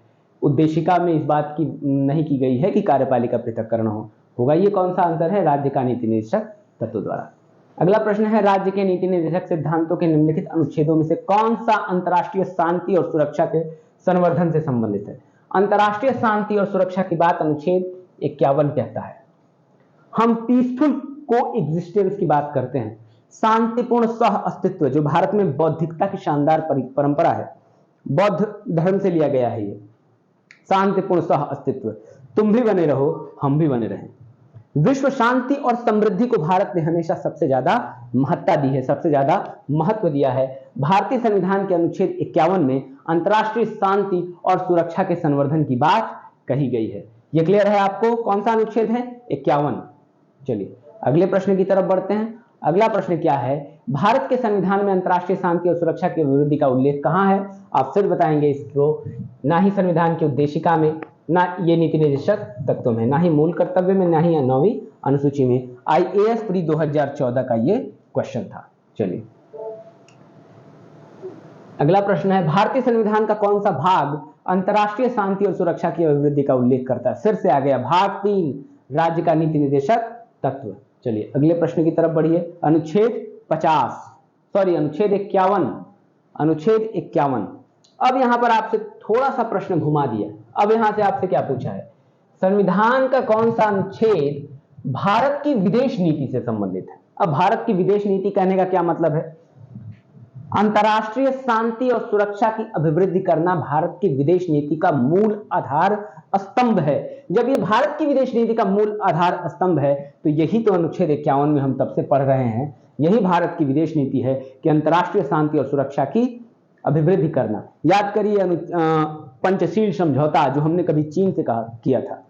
उद्देशिका में इस बात की नहीं की गई है कि कार्यपालिका पृथक्करण होगा। ये कौन सा आंसर है? राज्य का नीति निर्देशक तत्व द्वारा। अगला प्रश्न है, राज्य के नीति निर्देशक सिद्धांतों के निम्नलिखित अनुच्छेदों में से कौन सा अंतर्राष्ट्रीय शांति और सुरक्षा के संवर्धन से संबंधित है? अंतर्राष्ट्रीय शांति और सुरक्षा की बात अनुच्छेद 51 कहता है। हम पीसफुल को एग्जिस्टेंस की बात करते हैं, शांतिपूर्ण सह अस्तित्व, जो भारत में बौद्धिकता की शानदार परंपरा है, बौद्ध धर्म से लिया गया है ये शांतिपूर्ण सह अस्तित्व। तुम भी बने रहो, हम भी बने रहें। विश्व शांति और समृद्धि को भारत ने हमेशा सबसे ज्यादा महत्ता दी है, सबसे ज्यादा महत्व दिया है। भारतीय संविधान के अनुच्छेद 51 में अंतर्राष्ट्रीय शांति और सुरक्षा के संवर्धन की बात कही गई है। यह क्लियर है आपको? कौन सा अनुच्छेद है? 51। चलिए अगले प्रश्न की तरफ बढ़ते हैं। अगला प्रश्न क्या है, भारत के संविधान में अंतर्राष्ट्रीय शांति और सुरक्षा की अभिवृद्धि का उल्लेख कहां है? आप फिर बताएंगे इसको, ना ही संविधान की उद्देशिका में, ना ये नीति निर्देशक तत्वों में, ना ही मूल कर्तव्य में, ना ही 9वीं अनुसूची में। IAS प्री 2014 का ये क्वेश्चन था। चलिए अगला प्रश्न है, भारतीय संविधान का कौन सा भाग अंतर्राष्ट्रीय शांति और सुरक्षा की अभिवृद्धि का उल्लेख करता है? फिर से आ गया भाग 3, राज्य का नीति निर्देशक तत्व। चलिए अगले प्रश्न की तरफ बढ़िए। अनुच्छेद 51। अनुच्छेद 51। अब यहां पर आपसे थोड़ा सा प्रश्न घुमा दिया। अब यहां से आपसे क्या पूछा है, संविधान का कौन सा अनुच्छेद भारत की विदेश नीति से संबंधित है? अब भारत की विदेश नीति कहने का क्या मतलब है? अंतर्राष्ट्रीय शांति और सुरक्षा की अभिवृद्धि करना भारत की विदेश नीति का मूल आधार स्तंभ है। जब ये भारत की विदेश नीति का मूल आधार स्तंभ है, तो यही तो अनुच्छेद 51 में हम तब से पढ़ रहे हैं। यही भारत की विदेश नीति है कि अंतर्राष्ट्रीय शांति और सुरक्षा की अभिवृद्धि करना। याद करिए पंचशील समझौता जो हमने कभी चीन से किया था,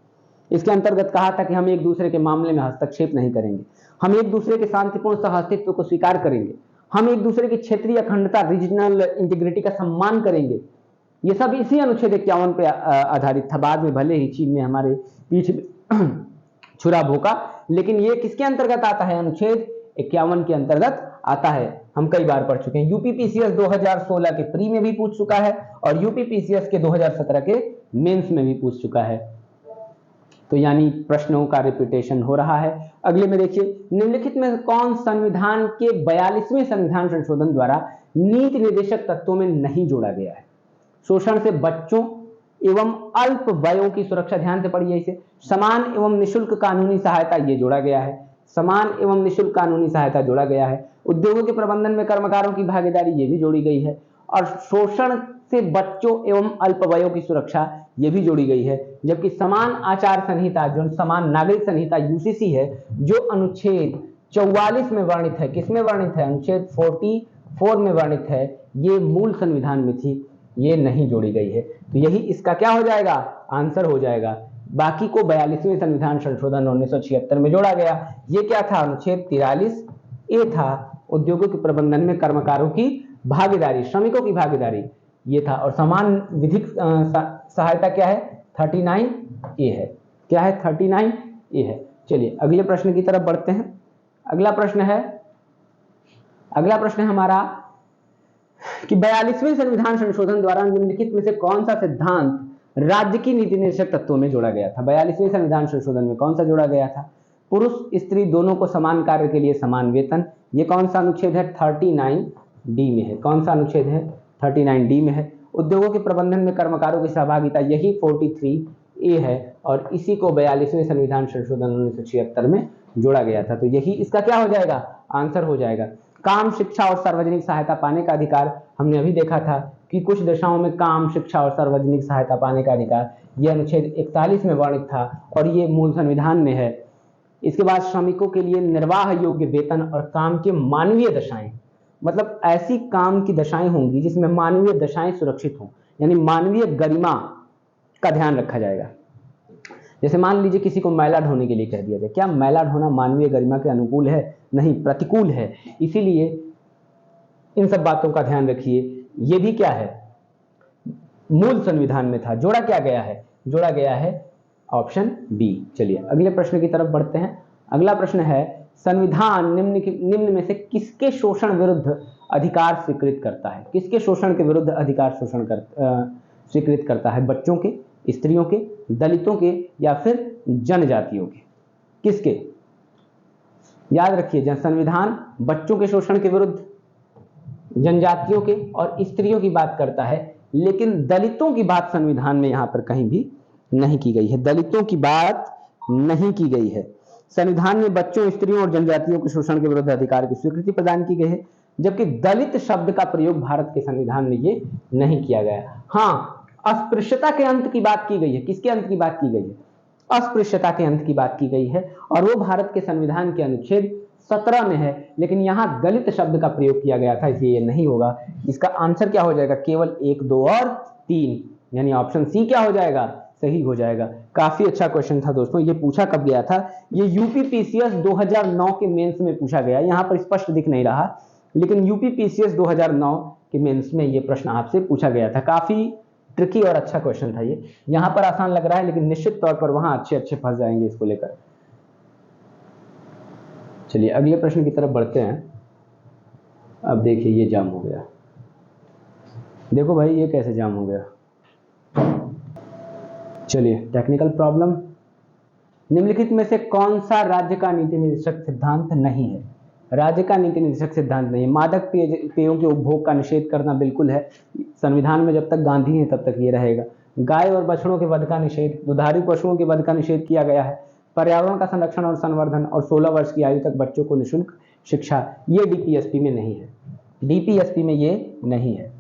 इसके अंतर्गत कहा था कि हम एक दूसरे के मामले में हस्तक्षेप नहीं करेंगे, हम एक दूसरे के शांतिपूर्ण सहअस्तित्व को स्वीकार करेंगे, हम एक दूसरे की क्षेत्रीय अखंडता, रीजनल इंटीग्रिटी का सम्मान करेंगे। ये सब इसी अनुच्छेद 51 पे आधारित था। बाद में भले ही चीन ने हमारे पीठ छुरा भोंका, लेकिन ये किसके अंतर्गत आता है? अनुच्छेद 51 के अंतर्गत आता है। हम कई बार पढ़ चुके हैं। यूपीपीसीएस 2016 के प्री में भी पूछ चुका है और यूपीपीसीएस के 2017 के मेंस में भी पूछ चुका है। तो यानी प्रश्नों का रिपीटेशन हो रहा है। अगले में देखिए, निम्नलिखित में कौन संविधान के 42वें संविधान संशोधन द्वारा नीति निर्देशक तत्वों में नहीं जोड़ा गया है? शोषण से बच्चों एवं अल्प वयों की सुरक्षा, ध्यान से पढ़िए इसे, समान एवं निःशुल्क कानूनी सहायता, ये जोड़ा गया है। समान एवं निःशुल्क कानूनी सहायता जोड़ा गया है। उद्योगों के प्रबंधन में कर्मकारों की भागीदारी, ये भी जोड़ी गई है। और शोषण से बच्चों एवं अल्पवयों की सुरक्षा, ये भी जोड़ी गई है। जबकि समान आचार संहिता, जो समान नागरिक संहिता यूसीसी है, जो अनुच्छेद 44 में वर्णित है, किसमें वर्णित है? अनुच्छेद 44 में वर्णित है, ये मूल संविधान में थी, ये नहीं जोड़ी गई है। तो यही इसका क्या हो जाएगा, आंसर हो जाएगा। बाकी को 42वें संविधान संशोधन 1976 में जोड़ा गया। ये क्या था, अनुच्छेद 43A था, उद्योगों के प्रबंधन में कर्मकारों की भागीदारी, श्रमिकों की भागीदारी, ये था। और समान विधिक सहायता क्या है, 39A है। क्या है, 39A है। चलिए अगले प्रश्न की तरफ बढ़ते हैं। अगला प्रश्न है हमारा कि 42वें संविधान संशोधन द्वारा निम्नलिखित में से कौन सा सिद्धांत राज्य की नीति निर्देशक तत्वों में जोड़ा गया था। 42वें संविधान संशोधन में कौन सा जोड़ा गया था, पुरुष स्त्री दोनों को समान कार्य के लिए समान वेतन। ये कौन सा अनुच्छेद है, 39D में है। कौन सा अनुच्छेद है, 39D में है। उद्योगों के प्रबंधन में कर्मकारों की सहभागिता, यही 43A है और इसी को 42वें संविधान संशोधन 1976 में जोड़ा गया था। तो यही इसका क्या हो जाएगा, आंसर हो जाएगा। काम, शिक्षा और सार्वजनिक सहायता पाने का अधिकार, हमने अभी देखा था कि कुछ दशाओं में काम, शिक्षा और सार्वजनिक सहायता पाने का अधिकार, यह अनुच्छेद 41 में वर्णित था और ये मूल संविधान में है। इसके बाद श्रमिकों के लिए निर्वाह योग्य वेतन और काम के मानवीय दशाएं, मतलब ऐसी काम की दशाएं होंगी जिसमें मानवीय दशाएं सुरक्षित हों, यानी मानवीय गरिमा का ध्यान रखा जाएगा। जैसे मान लीजिए किसी को मैला ढोने के लिए कह दिया जाए, क्या मैला ढोना मानवीय गरिमा के अनुकूल है, नहीं, प्रतिकूल है। इसीलिए इन सब बातों का ध्यान रखिए। ये भी क्या है, मूल संविधान में था। जोड़ा क्या गया है, जोड़ा गया है ऑप्शन बी। चलिए अगले प्रश्न की तरफ बढ़ते हैं। अगला प्रश्न है, संविधान निम्न में से किसके शोषण विरुद्ध अधिकार स्वीकृत करता है। किसके शोषण के विरुद्ध अधिकार स्वीकृत करता है, बच्चों के, स्त्रियों के, दलितों के या फिर जनजातियों के, किसके। याद रखिए, संविधान बच्चों के शोषण के विरुद्ध, जनजातियों के और स्त्रियों की बात करता है, लेकिन दलितों की बात संविधान में यहां पर कहीं भी नहीं की गई है। दलितों की बात नहीं की गई है। संविधान में बच्चों, स्त्रियों और जनजातियों के शोषण के विरुद्ध अधिकार की स्वीकृति प्रदान की गई है, जबकि दलित शब्द का प्रयोग भारत के संविधान में ये नहीं किया गया। हाँ, अस्पृश्यता के अंत की बात की गई है। किसके अंत की बात की गई है, अस्पृश्यता के अंत की बात की गई है और वो भारत के संविधान के अनुच्छेद 17 में है, लेकिन यहां दलित शब्द का प्रयोग किया गया था, इसलिए ये नहीं होगा। इसका आंसर क्या हो जाएगा, केवल 1, 2 और 3, यानी ऑप्शन सी क्या हो जाएगा, सही हो जाएगा। काफी अच्छा क्वेश्चन था दोस्तों। ये पूछा कब गया था, ये यूपी पीसीएस 2009 के मेंस में पूछा गया। यहाँ पर स्पष्ट दिख नहीं रहा, लेकिन यूपी पीसीएस 2009 के मेंस में ये प्रश्न आपसे पूछा गया था। काफी ट्रिकी और अच्छा क्वेश्चन था ये। यहाँ पर आसान लग रहा है, लेकिन निश्चित तौर पर वहां अच्छे फंस जाएंगे इसको लेकर। चलिए अगले प्रश्न की तरफ बढ़ते हैं। अब देखिए, ये जाम हो गया। देखो भाई, ये कैसे जाम हो गया। चलिए, टेक्निकल प्रॉब्लम। निम्नलिखित में से कौन सा राज्य का नीति निर्देशक सिद्धांत नहीं है। राज्य का नीति निर्देशक सिद्धांत नहीं है। मादक पेयों के उपभोग का निषेध करना बिल्कुल है, संविधान में जब तक गांधी है तब तक ये रहेगा। गाय और बछड़ों के वध का निषेध, दुधारू पशुओं के वध का निषेध किया गया है। पर्यावरण का संरक्षण और संवर्धन और 16 वर्ष की आयु तक बच्चों को निःशुल्क शिक्षा, ये डीपीएसपी में नहीं है। डीपीएसपी में ये नहीं है।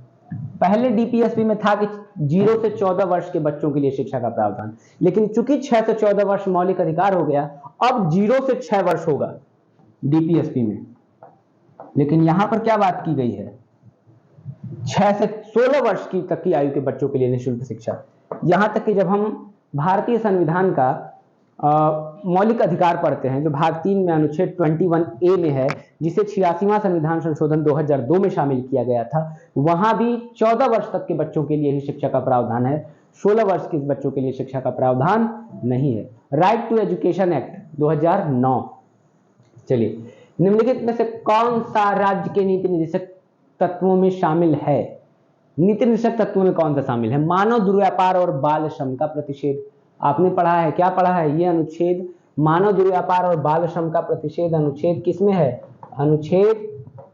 पहले डीपीएसपी में था कि 0 से 14 वर्ष के बच्चों के लिए शिक्षा का प्रावधान, लेकिन चूंकि 6 से 14 वर्ष मौलिक अधिकार हो गया, अब 0 से 6 वर्ष होगा डीपीएसपी में। लेकिन यहां पर क्या बात की गई है, 6 से 16 वर्ष की तक की आयु के बच्चों के लिए निःशुल्क शिक्षा। यहां तक कि जब हम भारतीय संविधान का मौलिक अधिकार पढ़ते हैं, जो भाग 3 में अनुच्छेद 21A में है, जिसे 86वां संविधान संशोधन 2002 में शामिल किया गया था, वहां भी 14 वर्ष तक के बच्चों के लिए ही शिक्षा का प्रावधान है, 16 वर्ष के बच्चों के लिए शिक्षा का प्रावधान नहीं है। Right to education act 2009। चलिए, निम्नलिखित में से कौन सा राज्य के नीति निर्देशक तत्वों में शामिल है। नीति निर्देशक तत्वों में कौन सा शामिल है, मानव दुर्व्यापार और बाल श्रम का प्रतिषेध। आपने पढ़ा है, क्या पढ़ा है, ये अनुच्छेद मानव दुर्व्यापार और बाल श्रम का प्रतिषेध अनुच्छेद किस में है, अनुच्छेद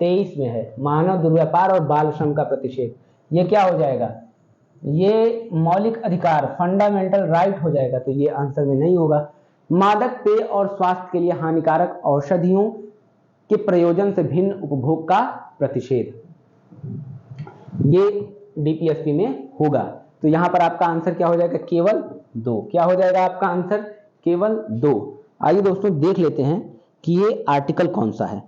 23 में है। मानव दुर्व्यापार और बाल श्रम का प्रतिषेध, ये क्या हो जाएगा, ये मौलिक अधिकार, फंडामेंटल राइट हो जाएगा, तो ये आंसर में नहीं होगा। मादक पेय और स्वास्थ्य के लिए हानिकारक औषधियों के प्रयोजन से भिन्न उपभोग का प्रतिषेध, ये डीपीएसपी में होगा। तो यहां पर आपका आंसर क्या हो जाएगा, केवल 2। क्या हो जाएगा आपका आंसर, केवल 2। आइए दोस्तों देख लेते हैं कि ये आर्टिकल कौन सा है।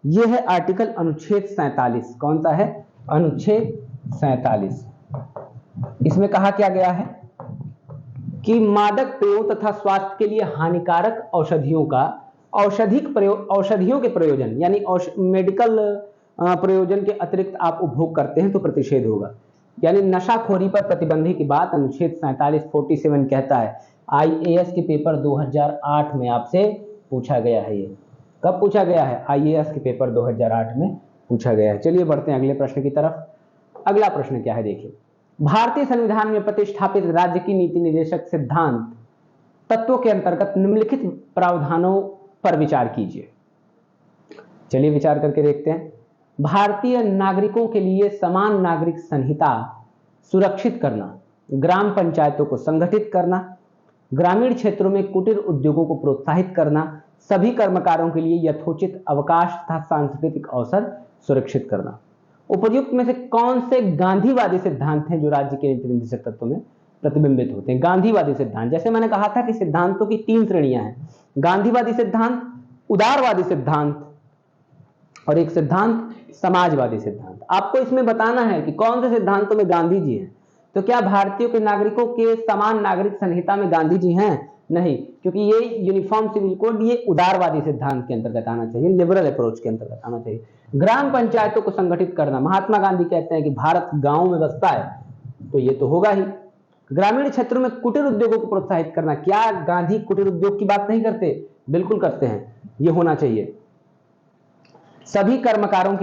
ये है आर्टिकल अनुच्छेद 47। कौन सा है, अनुच्छेद 47। इसमें कहा क्या गया है कि मादक पेयों तथा स्वास्थ्य के लिए हानिकारक औषधियों का औषधियों के प्रयोजन यानी मेडिकल प्रयोजन के अतिरिक्त आप उपभोग करते हैं तो प्रतिषेध होगा। यानी नशाखोरी पर प्रतिबंध की बात अनुच्छेद 47 कहता है। आईएएस के पेपर 2008 में आपसे पूछा गया है। ये कब पूछा गया है? आईएएस के पेपर 2008 में पूछा गया है। चलिए बढ़ते हैं अगले प्रश्न की तरफ। अगला प्रश्न क्या है देखिए, भारतीय संविधान में प्रतिष्ठापित राज्य की नीति निर्देशक सिद्धांत तत्वों के अंतर्गत निम्नलिखित प्रावधानों पर विचार कीजिए। चलिए विचार करके देखते हैं। भारतीय नागरिकों के लिए समान नागरिक संहिता सुरक्षित करना, ग्राम पंचायतों को संगठित करना, ग्रामीण क्षेत्रों में कुटीर उद्योगों को प्रोत्साहित करना, सभी कर्मकारों के लिए यथोचित अवकाश तथा सांस्कृतिक अवसर सुरक्षित करना। उपर्युक्त में से कौन से गांधीवादी सिद्धांत हैं जो राज्य के नीति निर्देशक तत्वों में प्रतिबिंबित होते हैं? गांधीवादी सिद्धांत, जैसे मैंने कहा था कि सिद्धांतों की 3 श्रेणियां हैं, गांधीवादी सिद्धांत, उदारवादी सिद्धांत और एक सिद्धांत समाजवादी सिद्धांत। आपको इसमें बताना है कि कौन से सिद्धांतों में गांधी जी हैं। तो क्या भारतीयों के नागरिकों के समान नागरिक संहिता में गांधी जी हैं? नहीं, क्योंकि ये यूनिफॉर्म सिविल कोड ये उदारवादी सिद्धांत के अंतर्गत आना चाहिए, लिबरल अप्रोच के अंतर्गत आना चाहिए। ग्राम पंचायतों को संगठित करना, महात्मा गांधी कहते हैं कि भारत गांव में बसता है, तो ये तो होगा ही। ग्रामीण क्षेत्रों में कुटीर उद्योगों को प्रोत्साहित करना, क्या गांधी कुटीर उद्योग की बात नहीं करते? बिल्कुल करते हैं, ये होना चाहिए। सभी कर्मकारों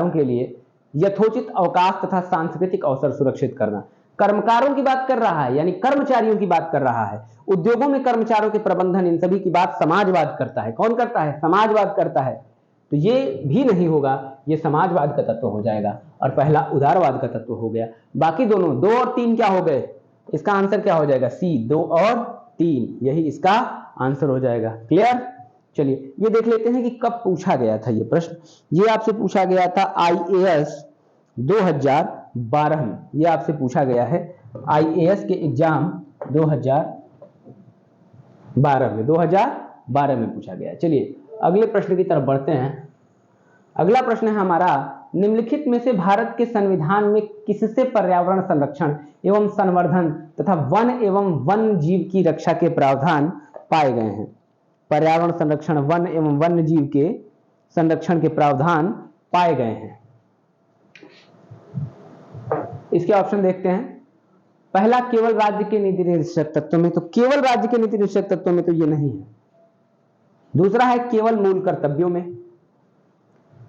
के लिए यथोचित अवकाश तथा सांस्कृतिक अवसर सुरक्षित करना, कर्मकारों की बात कर रहा है, यानी कर्मचारियों की बात कर रहा है। उद्योगों में कर्मचारियों के प्रबंधन, इन सभी की बात समाजवाद करता है। कौन करता है? समाजवाद करता है। तो ये भी नहीं होगा, ये समाजवाद का तत्व हो जाएगा और पहला उदारवाद का तत्व हो गया। बाकी दोनों 2 और 3 क्या हो गए? इसका आंसर क्या हो जाएगा? सी, 2 और 3, यही इसका आंसर हो जाएगा। क्लियर? चलिए ये देख लेते हैं कि कब पूछा गया था ये प्रश्न। ये आपसे पूछा गया था आईएएस 2012 में, ये आपसे पूछा गया है आईएएस के एग्जाम 2012 में पूछा गया। चलिए अगले प्रश्न की तरफ बढ़ते हैं। अगला प्रश्न है हमारा, निम्नलिखित में से भारत के संविधान में किससे पर्यावरण संरक्षण एवं संवर्धन तथा वन एवं वन्य जीव की रक्षा के प्रावधान पाए गए हैं? पर्यावरण संरक्षण, वन एवं वन्य जीव के संरक्षण के प्रावधान पाए गए हैं। इसके ऑप्शन देखते हैं। पहला, केवल राज्य के नीति निर्देशक तत्वों में, तो केवल राज्य के नीति निर्देशक तत्वों में तो ये नहीं है। दूसरा है केवल मूल कर्तव्यों में,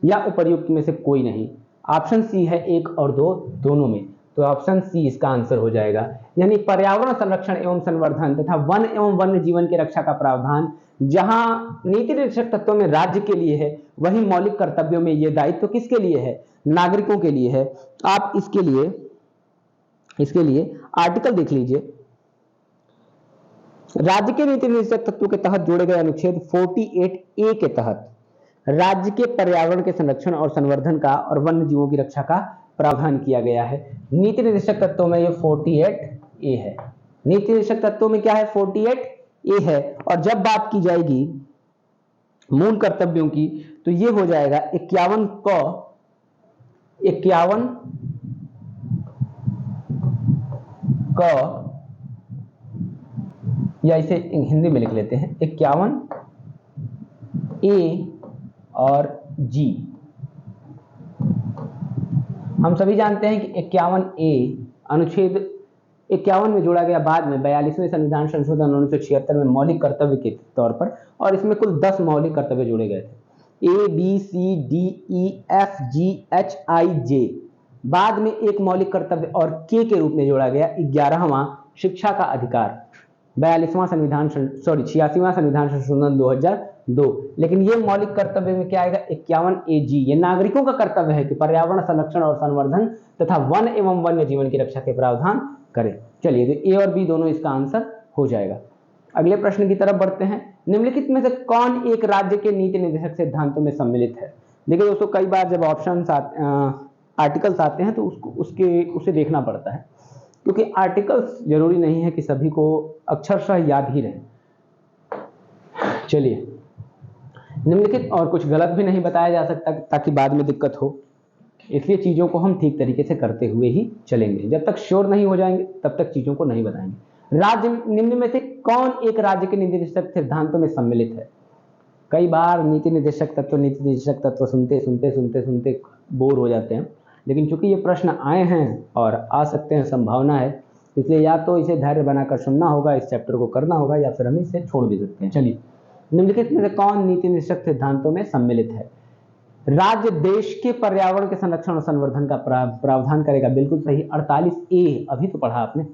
या उपर्युक्त में से कोई नहीं। ऑप्शन सी है 1 और 2 दोनों में, तो ऑप्शन सी इसका आंसर हो जाएगा। यानी पर्यावरण संरक्षण एवं संवर्धन तथा वन एवं वन्य जीवन की रक्षा का प्रावधान जहां नीति निर्देशक तत्वों में राज्य के लिए है, वहीं मौलिक कर्तव्यों में यह दायित्व तो किसके लिए है? नागरिकों के लिए है। आप इसके लिए आर्टिकल देख लीजिए। राज्य के नीति निर्देशक तत्वों के तहत जोड़े गए अनुच्छेद 48A के तहत राज्य के पर्यावरण के संरक्षण और संवर्धन का और वन्य जीवों की रक्षा का प्रावधान किया गया है। नीति निर्देशक तत्वों में ये 48A है। नीति निर्देशक तत्वों में क्या है? 48A है। और जब बात की जाएगी मूल कर्तव्यों की, तो ये हो जाएगा 51 क, या इसे हिंदी में लिख लेते हैं 51A और G। हम सभी जानते हैं कि 51A अनुच्छेद 51 में जोड़ा गया बाद में 42वें संविधान संशोधन 1976 में मौलिक कर्तव्य के तौर पर, और इसमें कुल 10 मौलिक कर्तव्य जोड़े गए थे, A, B, C, D, E, F, G, H, I, J। बाद में एक मौलिक कर्तव्य और K के रूप में जोड़ा गया 11वां शिक्षा का अधिकार, 86वां संविधान संशोधन 2002। लेकिन ये मौलिक कर्तव्य में क्या आएगा? 51AG। ये नागरिकों का कर्तव्य है कि पर्यावरण संरक्षण और संवर्धन तथा वन एवं वन्य जीवन की रक्षा के प्रावधान करें। चलिए, तो A और B दोनों इसका आंसर हो जाएगा। अगले प्रश्न की तरफ बढ़ते हैं। निम्नलिखित में से कौन एक राज्य के नीति निर्देशक सिद्धांतों में सम्मिलित है? देखिए दोस्तों, कई बार जब ऑप्शन आर्टिकल्स आते हैं तो उसे देखना पड़ता है, क्योंकि आर्टिकल्स जरूरी नहीं है कि सभी को अक्षरशः याद ही रहे। चलिए, निम्नलिखित और कुछ गलत भी नहीं बताया जा सकता ताकि बाद में दिक्कत हो। इसलिए चीज़ों को हम ठीक तरीके से करते हुए ही चलेंगे। जब तक श्योर नहीं हो जाएंगे तब तक चीज़ों को नहीं बताएंगे। राज्य निम्न में से कौन एक राज्य के नीति निर्देशक सिद्धांतों में सम्मिलित है? कई बार नीति निर्देशक तत्व सुनते सुनते सुनते सुनते बोर हो जाते हैं, लेकिन चूंकि ये प्रश्न आए हैं और आ सकते हैं, संभावना है, इसलिए या तो इसे धैर्य बनाकर सुनना होगा, इस चैप्टर को करना होगा, या फिर हम इसे छोड़ भी सकते हैं। चलिए, निम्नलिखित में से कौन नीति निर्देशक सिद्धांतों में सम्मिलित है? राज्य देश के पर्यावरण के संरक्षण और संवर्धन का प्रावधान करेगा। बिल्कुल सही, 48A अभी तो पढ़ा आपने।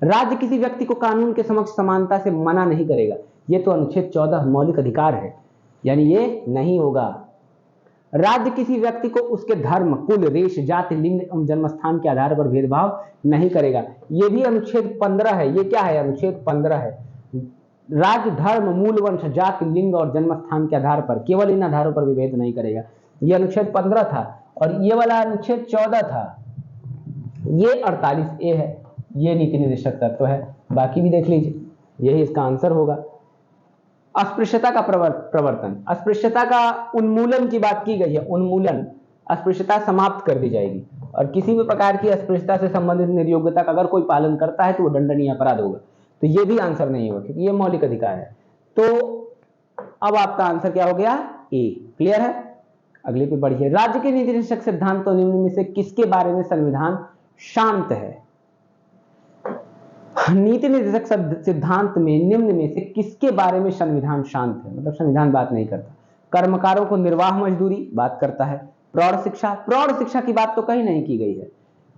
राज्य किसी व्यक्ति को कानून के समक्ष समानता से मना नहीं करेगा। ये तो अनुच्छेद 14 मौलिक अधिकार है, यानी ये नहीं होगा। राज्य किसी व्यक्ति को उसके धर्म, कुल, रेश, जाति, लिंग एवं जन्मस्थान के आधार पर भेदभाव नहीं करेगा। ये भी अनुच्छेद 15 है। ये क्या है? अनुच्छेद 15 है। राज्य धर्म, मूल वंश, जाति, लिंग और जन्मस्थान के आधार पर, केवल इन आधारों पर विभेद नहीं करेगा। ये अनुच्छेद 15 था और ये वाला अनुच्छेद 14 था। ये 48A है। ये नीति निर्देशक तत्व है। बाकी भी देख लीजिए, यही इसका आंसर होगा। अस्पृश्यता का प्रवर्तन, अस्पृश्यता का उन्मूलन की बात की गई है। उन्मूलन, अस्पृश्यता समाप्त कर दी जाएगी और किसी भी प्रकार की अस्पृश्यता से संबंधित निर्योग्यता का अगर कोई पालन करता है तो वो दंडनीय अपराध होगा। तो ये भी आंसर नहीं होगा क्योंकि ये मौलिक अधिकार है। तो अब आपका आंसर क्या हो गया? ए। क्लियर है? अगले पे बढ़िए। राज्य के नीति निर्देशक सिद्धांत तो निम्न में से किसके बारे में संविधान शांत है? नीति निर्देशक सिद्धांत में निम्न में से किसके बारे में संविधान शांत है? मतलब संविधान बात नहीं करता। कर्मकारों को निर्वाह मजदूरी बात करता है। प्रौढ़ शिक्षा, प्रौढ़ शिक्षा की बात तो कहीं नहीं की गई है।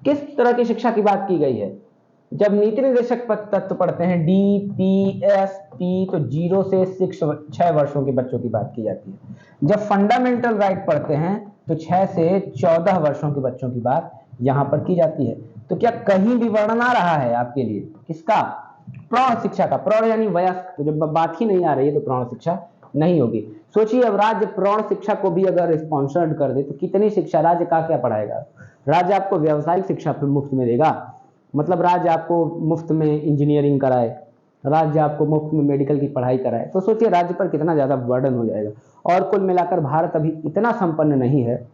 किस तरह की शिक्षा की बात की गई है? जब नीति निर्देशक तत्व पढ़ते हैं DPSP तो 0 से 6 वर्षों के बच्चों की बात की जाती है। जब फंडामेंटल राइट पढ़ते हैं तो 6 से 14 वर्षों के बच्चों की बात यहां पर की जाती है। तो क्या कहीं भी वर्णन आ रहा है आपके लिए? किसका? प्रौढ़ शिक्षा का। प्रौढ़ यानी वयस्क। तो जब बात ही नहीं आ रही है तो प्रौढ़ शिक्षा नहीं होगी। सोचिए, अब राज्य प्रौढ़ शिक्षा को भी अगर स्पॉन्सर्ड कर दे तो कितनी शिक्षा राज्य का क्या पढ़ाएगा? राज्य आपको व्यावसायिक शिक्षा फिर मुफ्त में देगा। मतलब राज्य आपको मुफ्त में इंजीनियरिंग कराए, राज्य आपको मुफ्त में मेडिकल की पढ़ाई कराए, तो सोचिए राज्य पर कितना ज्यादा बर्डन हो जाएगा। और कुल मिलाकर भारत अभी इतना संपन्न नहीं है,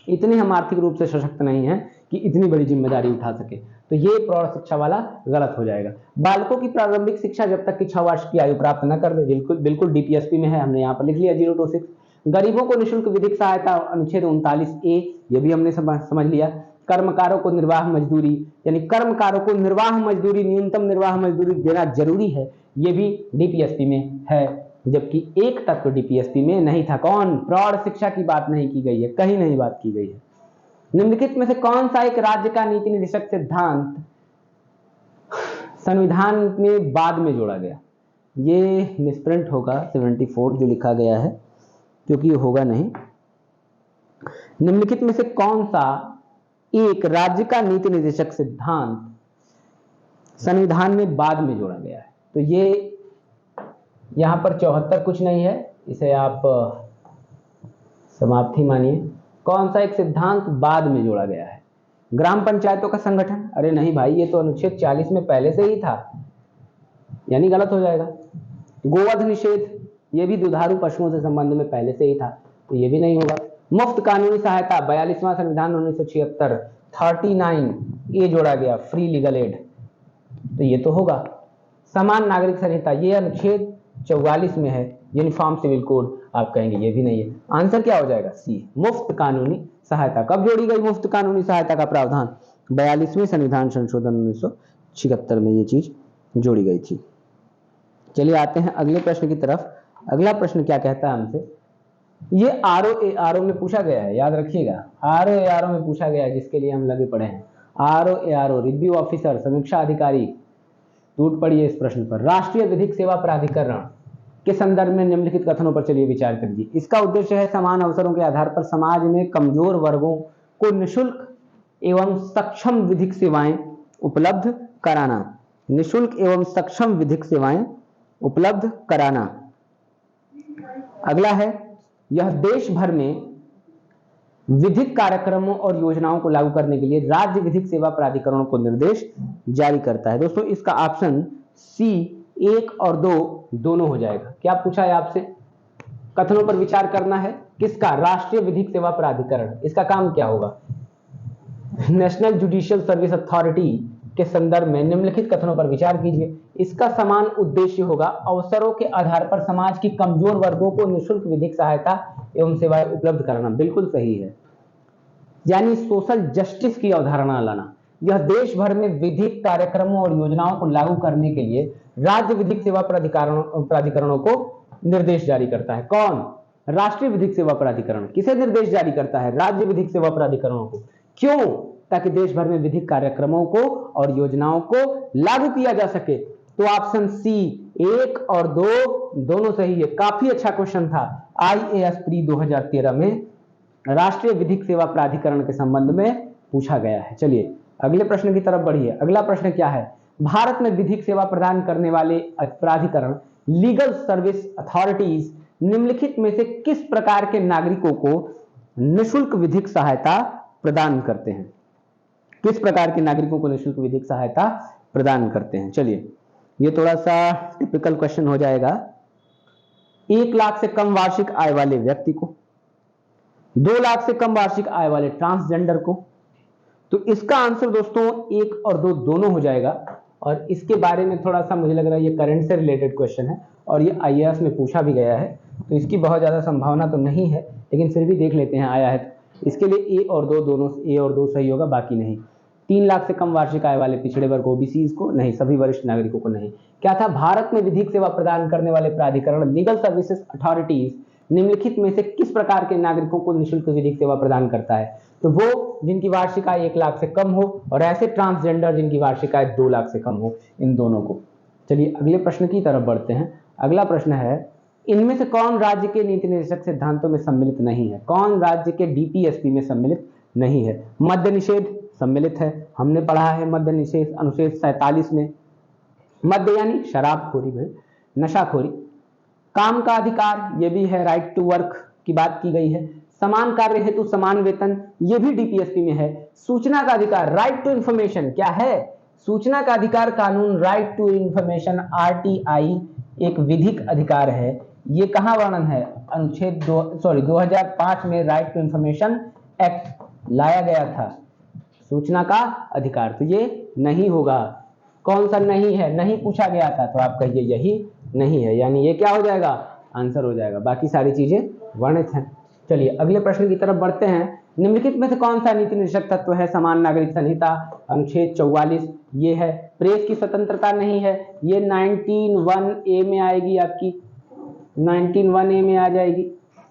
इतने हम आर्थिक रूप से सशक्त नहीं है कि इतनी बड़ी जिम्मेदारी उठा सके। तो ये प्रौढ़ शिक्षा वाला गलत हो जाएगा। बालकों की प्रारंभिक शिक्षा जब तक कि 6 वर्ष की आयु प्राप्त न कर दे, बिल्कुल DPSP में है, हमने यहाँ पर लिख लिया 0 to 6। गरीबों को निःशुल्क विधिक सहायता, अनुच्छेद 39A, ये भी हमने समझ लिया। कर्मकारों को निर्वाह मजदूरी, यानी कर्मकारों को निर्वाह मजदूरी, न्यूनतम निर्वाह मजदूरी देना जरूरी है, ये भी DPSP में है। जबकि एक तत्व DPSP में नहीं था। कौन? प्रौढ़ शिक्षा की बात नहीं की गई है, कहीं नहीं बात की गई है। निम्नलिखित में से कौन सा एक राज्य का नीति निर्देशक सिद्धांत संविधान में बाद में जोड़ा गया? ये मिसप्रिंट होगा 74 जो लिखा गया है, क्योंकि ये होगा नहीं। निम्नलिखित में से कौन सा एक राज्य का नीति निर्देशक सिद्धांत संविधान में बाद में जोड़ा गया है? तो ये यहां पर 74 कुछ नहीं है, इसे आप समाप्ति मानिए। कौन सा एक सिद्धांत बाद में जोड़ा गया है? ग्राम पंचायतों का संगठन? अरे नहीं भाई, ये तो अनुच्छेद 40 में पहले से ही था, यानी गलत हो जाएगा। गोवध निषेध, ये भी दुधारू पशुओं से संबंध में पहले से ही था, तो ये भी नहीं होगा। मुफ्त कानूनी सहायता, 42वां संविधान 1976 39A जोड़ा गया, फ्री लीगल एड, तो ये तो होगा। समान नागरिक संहिता, ये अनुच्छेद 44 में है। यूनिफॉर्म सिविल कोड, आप कहेंगे ये भी नहीं है। आंसर क्या हो जाएगा? सी, मुफ्त कानूनी सहायता। कब जोड़ी गई मुफ्त कानूनी सहायता का प्रावधान? 42वें संविधान संशोधन 1976 में ये चीज जोड़ी गई थी। चलिए आते हैं अगले प्रश्न की तरफ। अगला प्रश्न क्या कहता है हमसे? ये ROARO में पूछा गया है, याद रखिएगा। ROARO में पूछा गया है, जिसके लिए हम लगे पड़े हैं। ROARO, रिव्यू ऑफिसर, समीक्षा अधिकारी। टूट पड़िए इस प्रश्न पर। राष्ट्रीय विधिक सेवा प्राधिकरण के संदर्भ में निम्नलिखित कथनों पर चलिए विचार करिए। इसका उद्देश्य है समान अवसरों के आधार पर समाज में कमजोर वर्गों को निःशुल्क एवं सक्षम विधिक सेवाएं उपलब्ध कराना। निःशुल्क एवं सक्षम विधिक सेवाएं उपलब्ध कराना। अगला है, यह देश भर में विधिक कार्यक्रमों और योजनाओं को लागू करने के लिए राज्य विधिक सेवा प्राधिकरणों को निर्देश जारी करता है। दोस्तों इसका ऑप्शन सी 1 और 2 दोनों हो जाएगा। क्या पूछा है आपसे? कथनों पर विचार करना है, किसका? राष्ट्रीय विधिक सेवा प्राधिकरण। इसका काम क्या होगा? नेशनल जुडिशियल सर्विस अथॉरिटी के संदर्भ में निम्नलिखित कथनों पर विचार कीजिए। इसका समान उद्देश्य होगा अवसरों के आधार पर समाज की कमजोर वर्गों को निःशुल्क विधिक सहायता एवं सेवाएं उपलब्ध कराना। बिल्कुल सही है, यानी सोशल जस्टिस की अवधारणा लाना। यह देश भर में विधिक कार्यक्रमों और योजनाओं को लागू करने के लिए राज्य विधिक सेवा प्राधिकरणों को निर्देश जारी करता है। कौन? राष्ट्रीय विधिक सेवा प्राधिकरण। किसे निर्देश जारी करता है? राज्य विधिक सेवा प्राधिकरणों को। क्यों? ताकि देश भर में विधिक कार्यक्रमों को और योजनाओं को लागू किया जा सके। तो ऑप्शन सी 1 और 2 दोनों सही है। काफी अच्छा क्वेश्चन था, IAS प्री 2013 में राष्ट्रीय विधिक सेवा प्राधिकरण के संबंध में पूछा गया है। चलिए अगले प्रश्न की तरफ बढ़िए। अगला प्रश्न क्या है? भारत में विधिक सेवा प्रदान करने वाले प्राधिकरण लीगल सर्विस अथॉरिटीज निम्नलिखित में से किस प्रकार के नागरिकों को निःशुल्क विधिक सहायता प्रदान करते हैं? किस प्रकार के नागरिकों को निःशुल्क विधिक सहायता प्रदान करते हैं? चलिए ये थोड़ा सा टिपिकल क्वेश्चन हो जाएगा। 1 लाख से कम वार्षिक आय वाले व्यक्ति को, 2 लाख से कम वार्षिक आय वाले ट्रांसजेंडर को। तो इसका आंसर दोस्तों 1 और 2 दोनों हो जाएगा। और इसके बारे में थोड़ा सा मुझे लग रहा है ये करंट से रिलेटेड क्वेश्चन है और ये IAS में पूछा भी गया है, तो इसकी बहुत ज्यादा संभावना तो नहीं है, लेकिन फिर भी देख लेते हैं आया है। इसके लिए A और 2 दोनों, A और 2 सही होगा, बाकी नहीं। 3 लाख से कम वार्षिक आय वाले पिछड़े वर्ग OBCs को नहीं, सभी वरिष्ठ नागरिकों को नहीं। क्या था? भारत में विधिक सेवा प्रदान करने वाले प्राधिकरण लीगल सर्विसेज अथॉरिटीज निम्नलिखित में से किस प्रकार के नागरिकों को निःशुल्क विधिक सेवा प्रदान करता है? तो वो जिनकी वार्षिक आय 1 लाख से कम हो और ऐसे ट्रांसजेंडर जिनकी वार्षिक आय 2 लाख से कम हो, इन दोनों को। चलिए अगले प्रश्न की तरफ बढ़ते हैं। अगला प्रश्न है, इनमें से कौन राज्य के नीति निर्देशक सिद्धांतों में सम्मिलित नहीं है? कौन राज्य के DPSP में सम्मिलित नहीं है? मद्य निषेध सम्मिलित है, हमने पढ़ा है मद्य निषेध अनुच्छेद 47 में। मद्य यानी शराबखोरी भाई, नशाखोरी। काम का अधिकार ये भी है, राइट टू वर्क की बात की गई है। समान कार्य हेतु समान वेतन ये भी DPSP में है। सूचना का अधिकार, राइट टू इंफॉर्मेशन क्या है? सूचना का अधिकार कानून राइट टू इंफॉर्मेशन RTI एक विधिक अधिकार है। ये कहां वर्णन है? अनुच्छेद 2005 में राइट टू इंफॉर्मेशन एक्ट लाया गया था। सूचना का अधिकार, तो ये नहीं होगा। कौन सा नहीं है? नहीं पूछा गया था, तो आप कहिए यही नहीं है, यानी ये क्या हो जाएगा? आंसर हो जाएगा। बाकी सारी चीजें वर्णित हैं। चलिए अगले प्रश्न की तरफ बढ़ते हैं। निम्नलिखित में से कौन सा नीति निर्देशक तत्व है? समान नागरिक संहिता अनुच्छेद 44 ये है। प्रेस की स्वतंत्रता नहीं है, ये 19(1)A में आएगी, आपकी 19(1)A में आ जाएगी।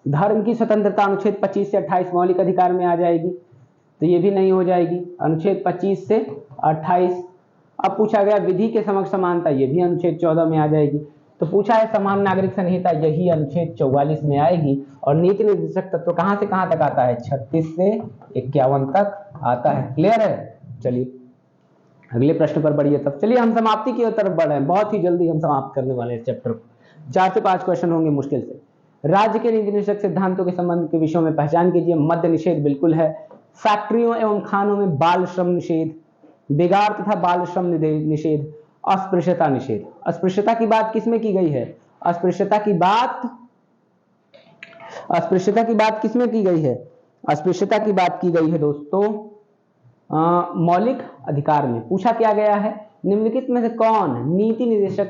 धर्म की स्वतंत्रता अनुच्छेद 25 से 28 मौलिक अधिकार में आ जाएगी, तो ये भी नहीं हो जाएगी, अनुच्छेद 25 से 28। अब पूछा गया विधि के समक्ष समानता, ये भी अनुच्छेद 14 में आ जाएगी। तो पूछा है समान नागरिक संहिता, यही अनुच्छेद 44 में आएगी। और नीति निर्देशक तत्व कहां से कहां तक आता है? 36 से 51 तक आता है। क्लियर है? चलिए अगले प्रश्न पर बढ़िए। तब चलिए हम समाप्ति की तरफ बढ़ रहे हैं, बहुत ही जल्दी हम समाप्त करने वाले हैं चैप्टर को। 4 से 5 क्वेश्चन होंगे मुश्किल से। राज्य के नीति निर्देशक सिद्धांतों के संबंध के विषयों में पहचान कीजिए। मद्य निषेध बिल्कुल है। फैक्ट्रियों एवं खानों में बाल श्रम निषेध, बेगार तथा बाल श्रम निषेध, अस्पृश्यता निषेध। अस्पृश्यता की बात किसमें की गई है? अस्पृश्यता की बात किसमें की गई है? अस्पृश्यता की बात की गई है दोस्तों मौलिक अधिकार में। पूछा क्या गया है? निम्नलिखित में से कौन नीति निर्देशक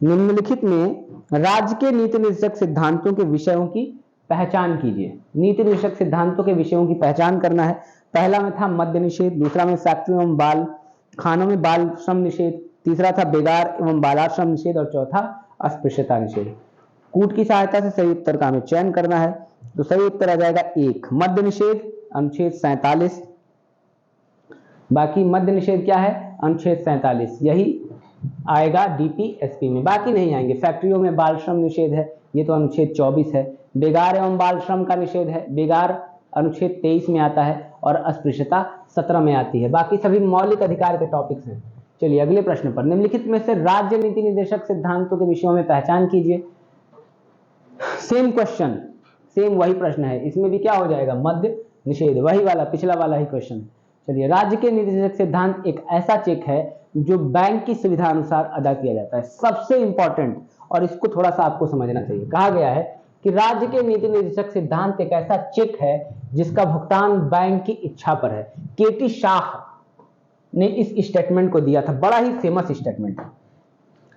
निम्नलिखित में राज्य के नीति निर्देशक सिद्धांतों के विषयों की पहचान कीजिए। नीति निर्देशक सिद्धांतों के विषयों की पहचान करना है। पहला में था मद्य निषेध, दूसरा में फैक्ट्रियों एवं बाल खानों में बाल श्रम निषेध, तीसरा था बेगार एवं बालाश्रम निषेध और चौथा अस्पृश्यता निषेध। कूट की सहायता से सही उत्तर का हमें चयन करना है, तो सही उत्तर आ जाएगा 1 मद्य निषेध अनुच्छेद 47। बाकी मद्य निषेध क्या है? अनुच्छेद 47 यही आएगा DPSP में, बाकी नहीं आएंगे। फैक्ट्रियों में बाल श्रम निषेध है, ये तो अनुच्छेद 24 है। बेगार एवं बाल श्रम का निषेध है, बेगार अनुच्छेद 23 में आता है और अस्पृश्यता 17 में आती है। बाकी सभी मौलिक अधिकार के टॉपिक्स हैं। चलिए अगले प्रश्न पर, निम्नलिखित में से राज्य नीति निर्देशक सिद्धांतों के विषयों में पहचान कीजिए। सेम क्वेश्चन, सेम वही प्रश्न है, इसमें भी क्या हो जाएगा? मद्य निषेध, वही वाला पिछला वाला ही क्वेश्चन। चलिए राज्य के नीति निर्देशक सिद्धांत एक ऐसा चेक है जो बैंक की सुविधा अनुसार अदा किया जाता है, सबसे इंपॉर्टेंट, और इसको थोड़ा सा आपको समझना चाहिए। कहा गया है कि राज्य के नीति निर्देशक सिद्धांत एक ऐसा चेक है जिसका भुगतान बैंक की इच्छा पर है। केटी शाह ने इस स्टेटमेंट को दिया था, बड़ा ही फेमस स्टेटमेंट है।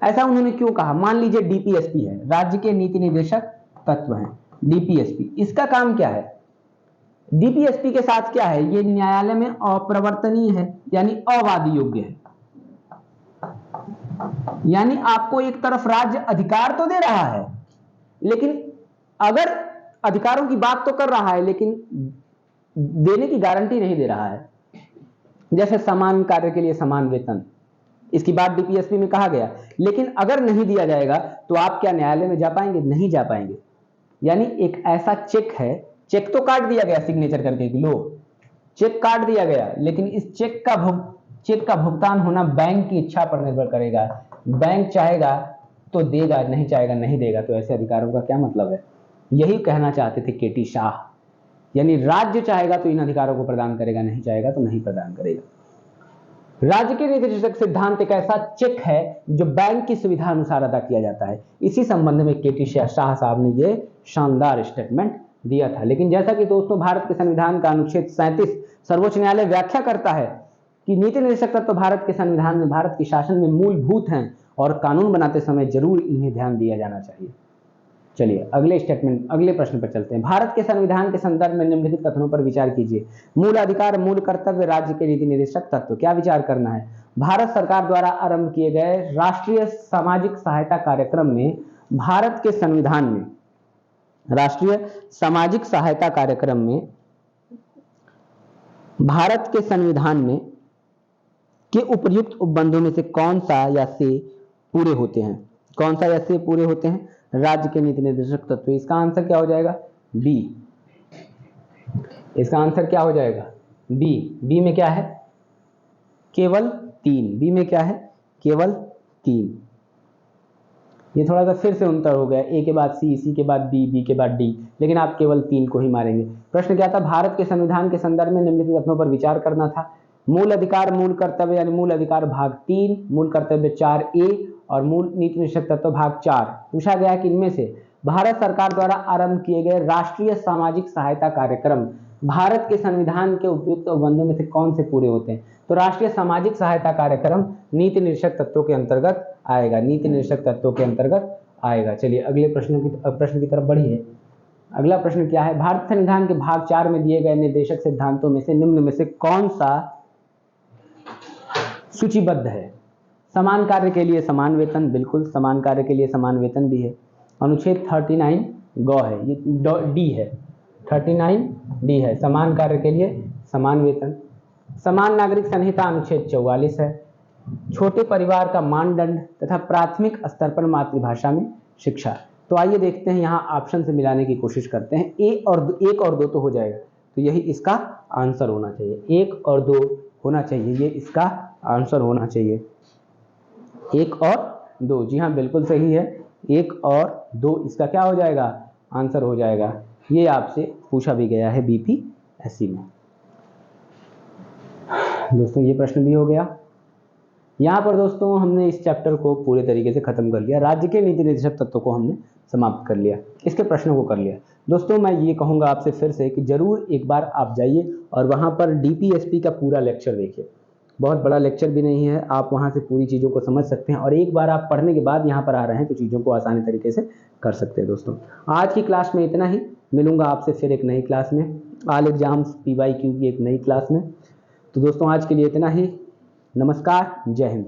ऐसा उन्होंने क्यों कहा? मान लीजिए डीपीएसपी है, राज्य के नीति निर्देशक तत्व हैं, डीपीएसपी। इसका काम क्या है? डीपीएसपी के साथ क्या है? ये न्यायालय में अप्रवर्तनीय है, यानी अवादी योग्य है। यानी आपको एक तरफ राज्य अधिकार तो दे रहा है, लेकिन अगर अधिकारों की बात तो कर रहा है, लेकिन देने की गारंटी नहीं दे रहा है। जैसे समान कार्य के लिए समान वेतन, इसकी बात डीपीएसपी में कहा गया, लेकिन अगर नहीं दिया जाएगा तो आप क्या न्यायालय में जा पाएंगे? नहीं जा पाएंगे। यानी एक ऐसा चेक है, चेक तो काट दिया गया सिग्नेचर करके कि लो चेक काट दिया गया, लेकिन इस चेक का भुगतान होना बैंक की इच्छा पर निर्भर करेगा। बैंक चाहेगा तो देगा, नहीं चाहेगा नहीं देगा। तो ऐसे अधिकारों का क्या मतलब है? यही कहना चाहते थे केटी शाह। यानी राज्य चाहेगा तो इन अधिकारों को प्रदान करेगा, नहीं चाहेगा तो नहीं प्रदान करेगा। राज्य के नीति निर्देशक सिद्धांत एक ऐसा चेक है जो बैंक की सुविधा अनुसार अदा किया जाता है। इसी संबंध में केटी शाह साहब ने यह शानदार स्टेटमेंट दिया था। लेकिन जैसा कि दोस्तों भारत के संविधान का अनुच्छेद 37 सर्वोच्च न्यायालय व्याख्या करता है कि नीति निर्देशक तत्व भारत के संविधान में, भारत के शासन में मूलभूत हैं और कानून बनाते समय जरूर इन्हें ध्यान दिया जाना चाहिए। चलिए अगले प्रश्न पर चलते हैं। भारत के संविधान के संदर्भ में निम्नलिखित कथनों पर विचार कीजिए। मूल अधिकार, मूल कर्तव्य, राज्य के नीति निर्देशक तत्व। क्या विचार करना है? भारत सरकार द्वारा आरंभ किए गए राष्ट्रीय सामाजिक सहायता कार्यक्रम में भारत के संविधान में, राष्ट्रीय सामाजिक सहायता कार्यक्रम में भारत के संविधान में के उपर्युक्त उपबंधों में से कौन सा या से पूरे होते हैं? कौन सा या से पूरे होते हैं? राज्य के नीति निर्देशक तत्व। इसका आंसर क्या हो जाएगा? बी। इसका आंसर क्या हो जाएगा? बी। बी में क्या है? केवल 3। बी में क्या है? केवल 3। ये थोड़ा सा फिर से अंतर हो गया, ए के बाद सी, सी के बाद बी, बी के बाद डी, लेकिन आप केवल 3 को ही मारेंगे। प्रश्न क्या था? भारत के संविधान के संदर्भ में निम्नलिखित कथनों पर विचार करना था। मूल अधिकार, मूल कर्तव्य, यानी मूल अधिकार भाग 3, मूल कर्तव्य 4A और मूल नीति निर्देशक तत्व भाग 4। पूछा गया कि इनमें से भारत सरकार द्वारा आरंभ किए गए राष्ट्रीय सामाजिक सहायता कार्यक्रम भारत के संविधान के उपयुक्त उपबंधों में से कौन से पूरे होते हैं? तो राष्ट्रीय सामाजिक सहायता कार्यक्रम नीति निर्देशक तत्वों के अंतर्गत आएगा, नीति निर्देशक तत्वों के अंतर्गत आएगा। चलिए अगले प्रश्न की तरफ बढ़िए। अगला प्रश्न क्या है? भारत संविधान के भाग 4 में दिए गए निर्देशक सिद्धांतों में से निम्न में से कौन सा सूचीबद्ध है? समान कार्य के लिए समान वेतन, बिल्कुल समान कार्य के लिए समान वेतन भी है। अनुच्छेद 39 ग है, ये डी है, 39 डी है, समान कार्य के लिए समान वेतन। समान नागरिक संहिता अनुच्छेद 44 है। छोटे परिवार का मानदंड तथा प्राथमिक स्तर पर मातृभाषा में शिक्षा। तो आइए देखते हैं, यहाँ ऑप्शन से मिलाने की कोशिश करते हैं। एक और दो तो हो जाएगा, तो यही इसका आंसर होना चाहिए। 1 और 2 होना चाहिए, ये इसका आंसर होना चाहिए। 1 और 2, जी हाँ बिल्कुल सही है। 1 और 2 इसका क्या हो जाएगा? आंसर हो जाएगा। ये आपसे पूछा भी गया है बीपीएससी में। दोस्तों ये प्रश्न भी हो गया। यहाँ पर दोस्तों हमने इस चैप्टर को पूरे तरीके से खत्म कर लिया। राज्य के नीति निर्देशक तत्वों को हमने समाप्त कर लिया, इसके प्रश्नों को कर लिया। दोस्तों मैं ये कहूँगा आपसे फिर से कि जरूर एक बार आप जाइए और वहाँ पर डीपीएसपी का पूरा लेक्चर देखिए। बहुत बड़ा लेक्चर भी नहीं है, आप वहाँ से पूरी चीज़ों को समझ सकते हैं और एक बार आप पढ़ने के बाद यहाँ पर आ रहे हैं तो चीज़ों को आसानी तरीके से कर सकते हैं। दोस्तों आज की क्लास में इतना ही, मिलूंगा आपसे फिर एक नई क्लास में, ऑल एग्जाम्स PYQ की एक नई क्लास में। तो दोस्तों आज के लिए इतना ही। नमस्कार, जय हिंद।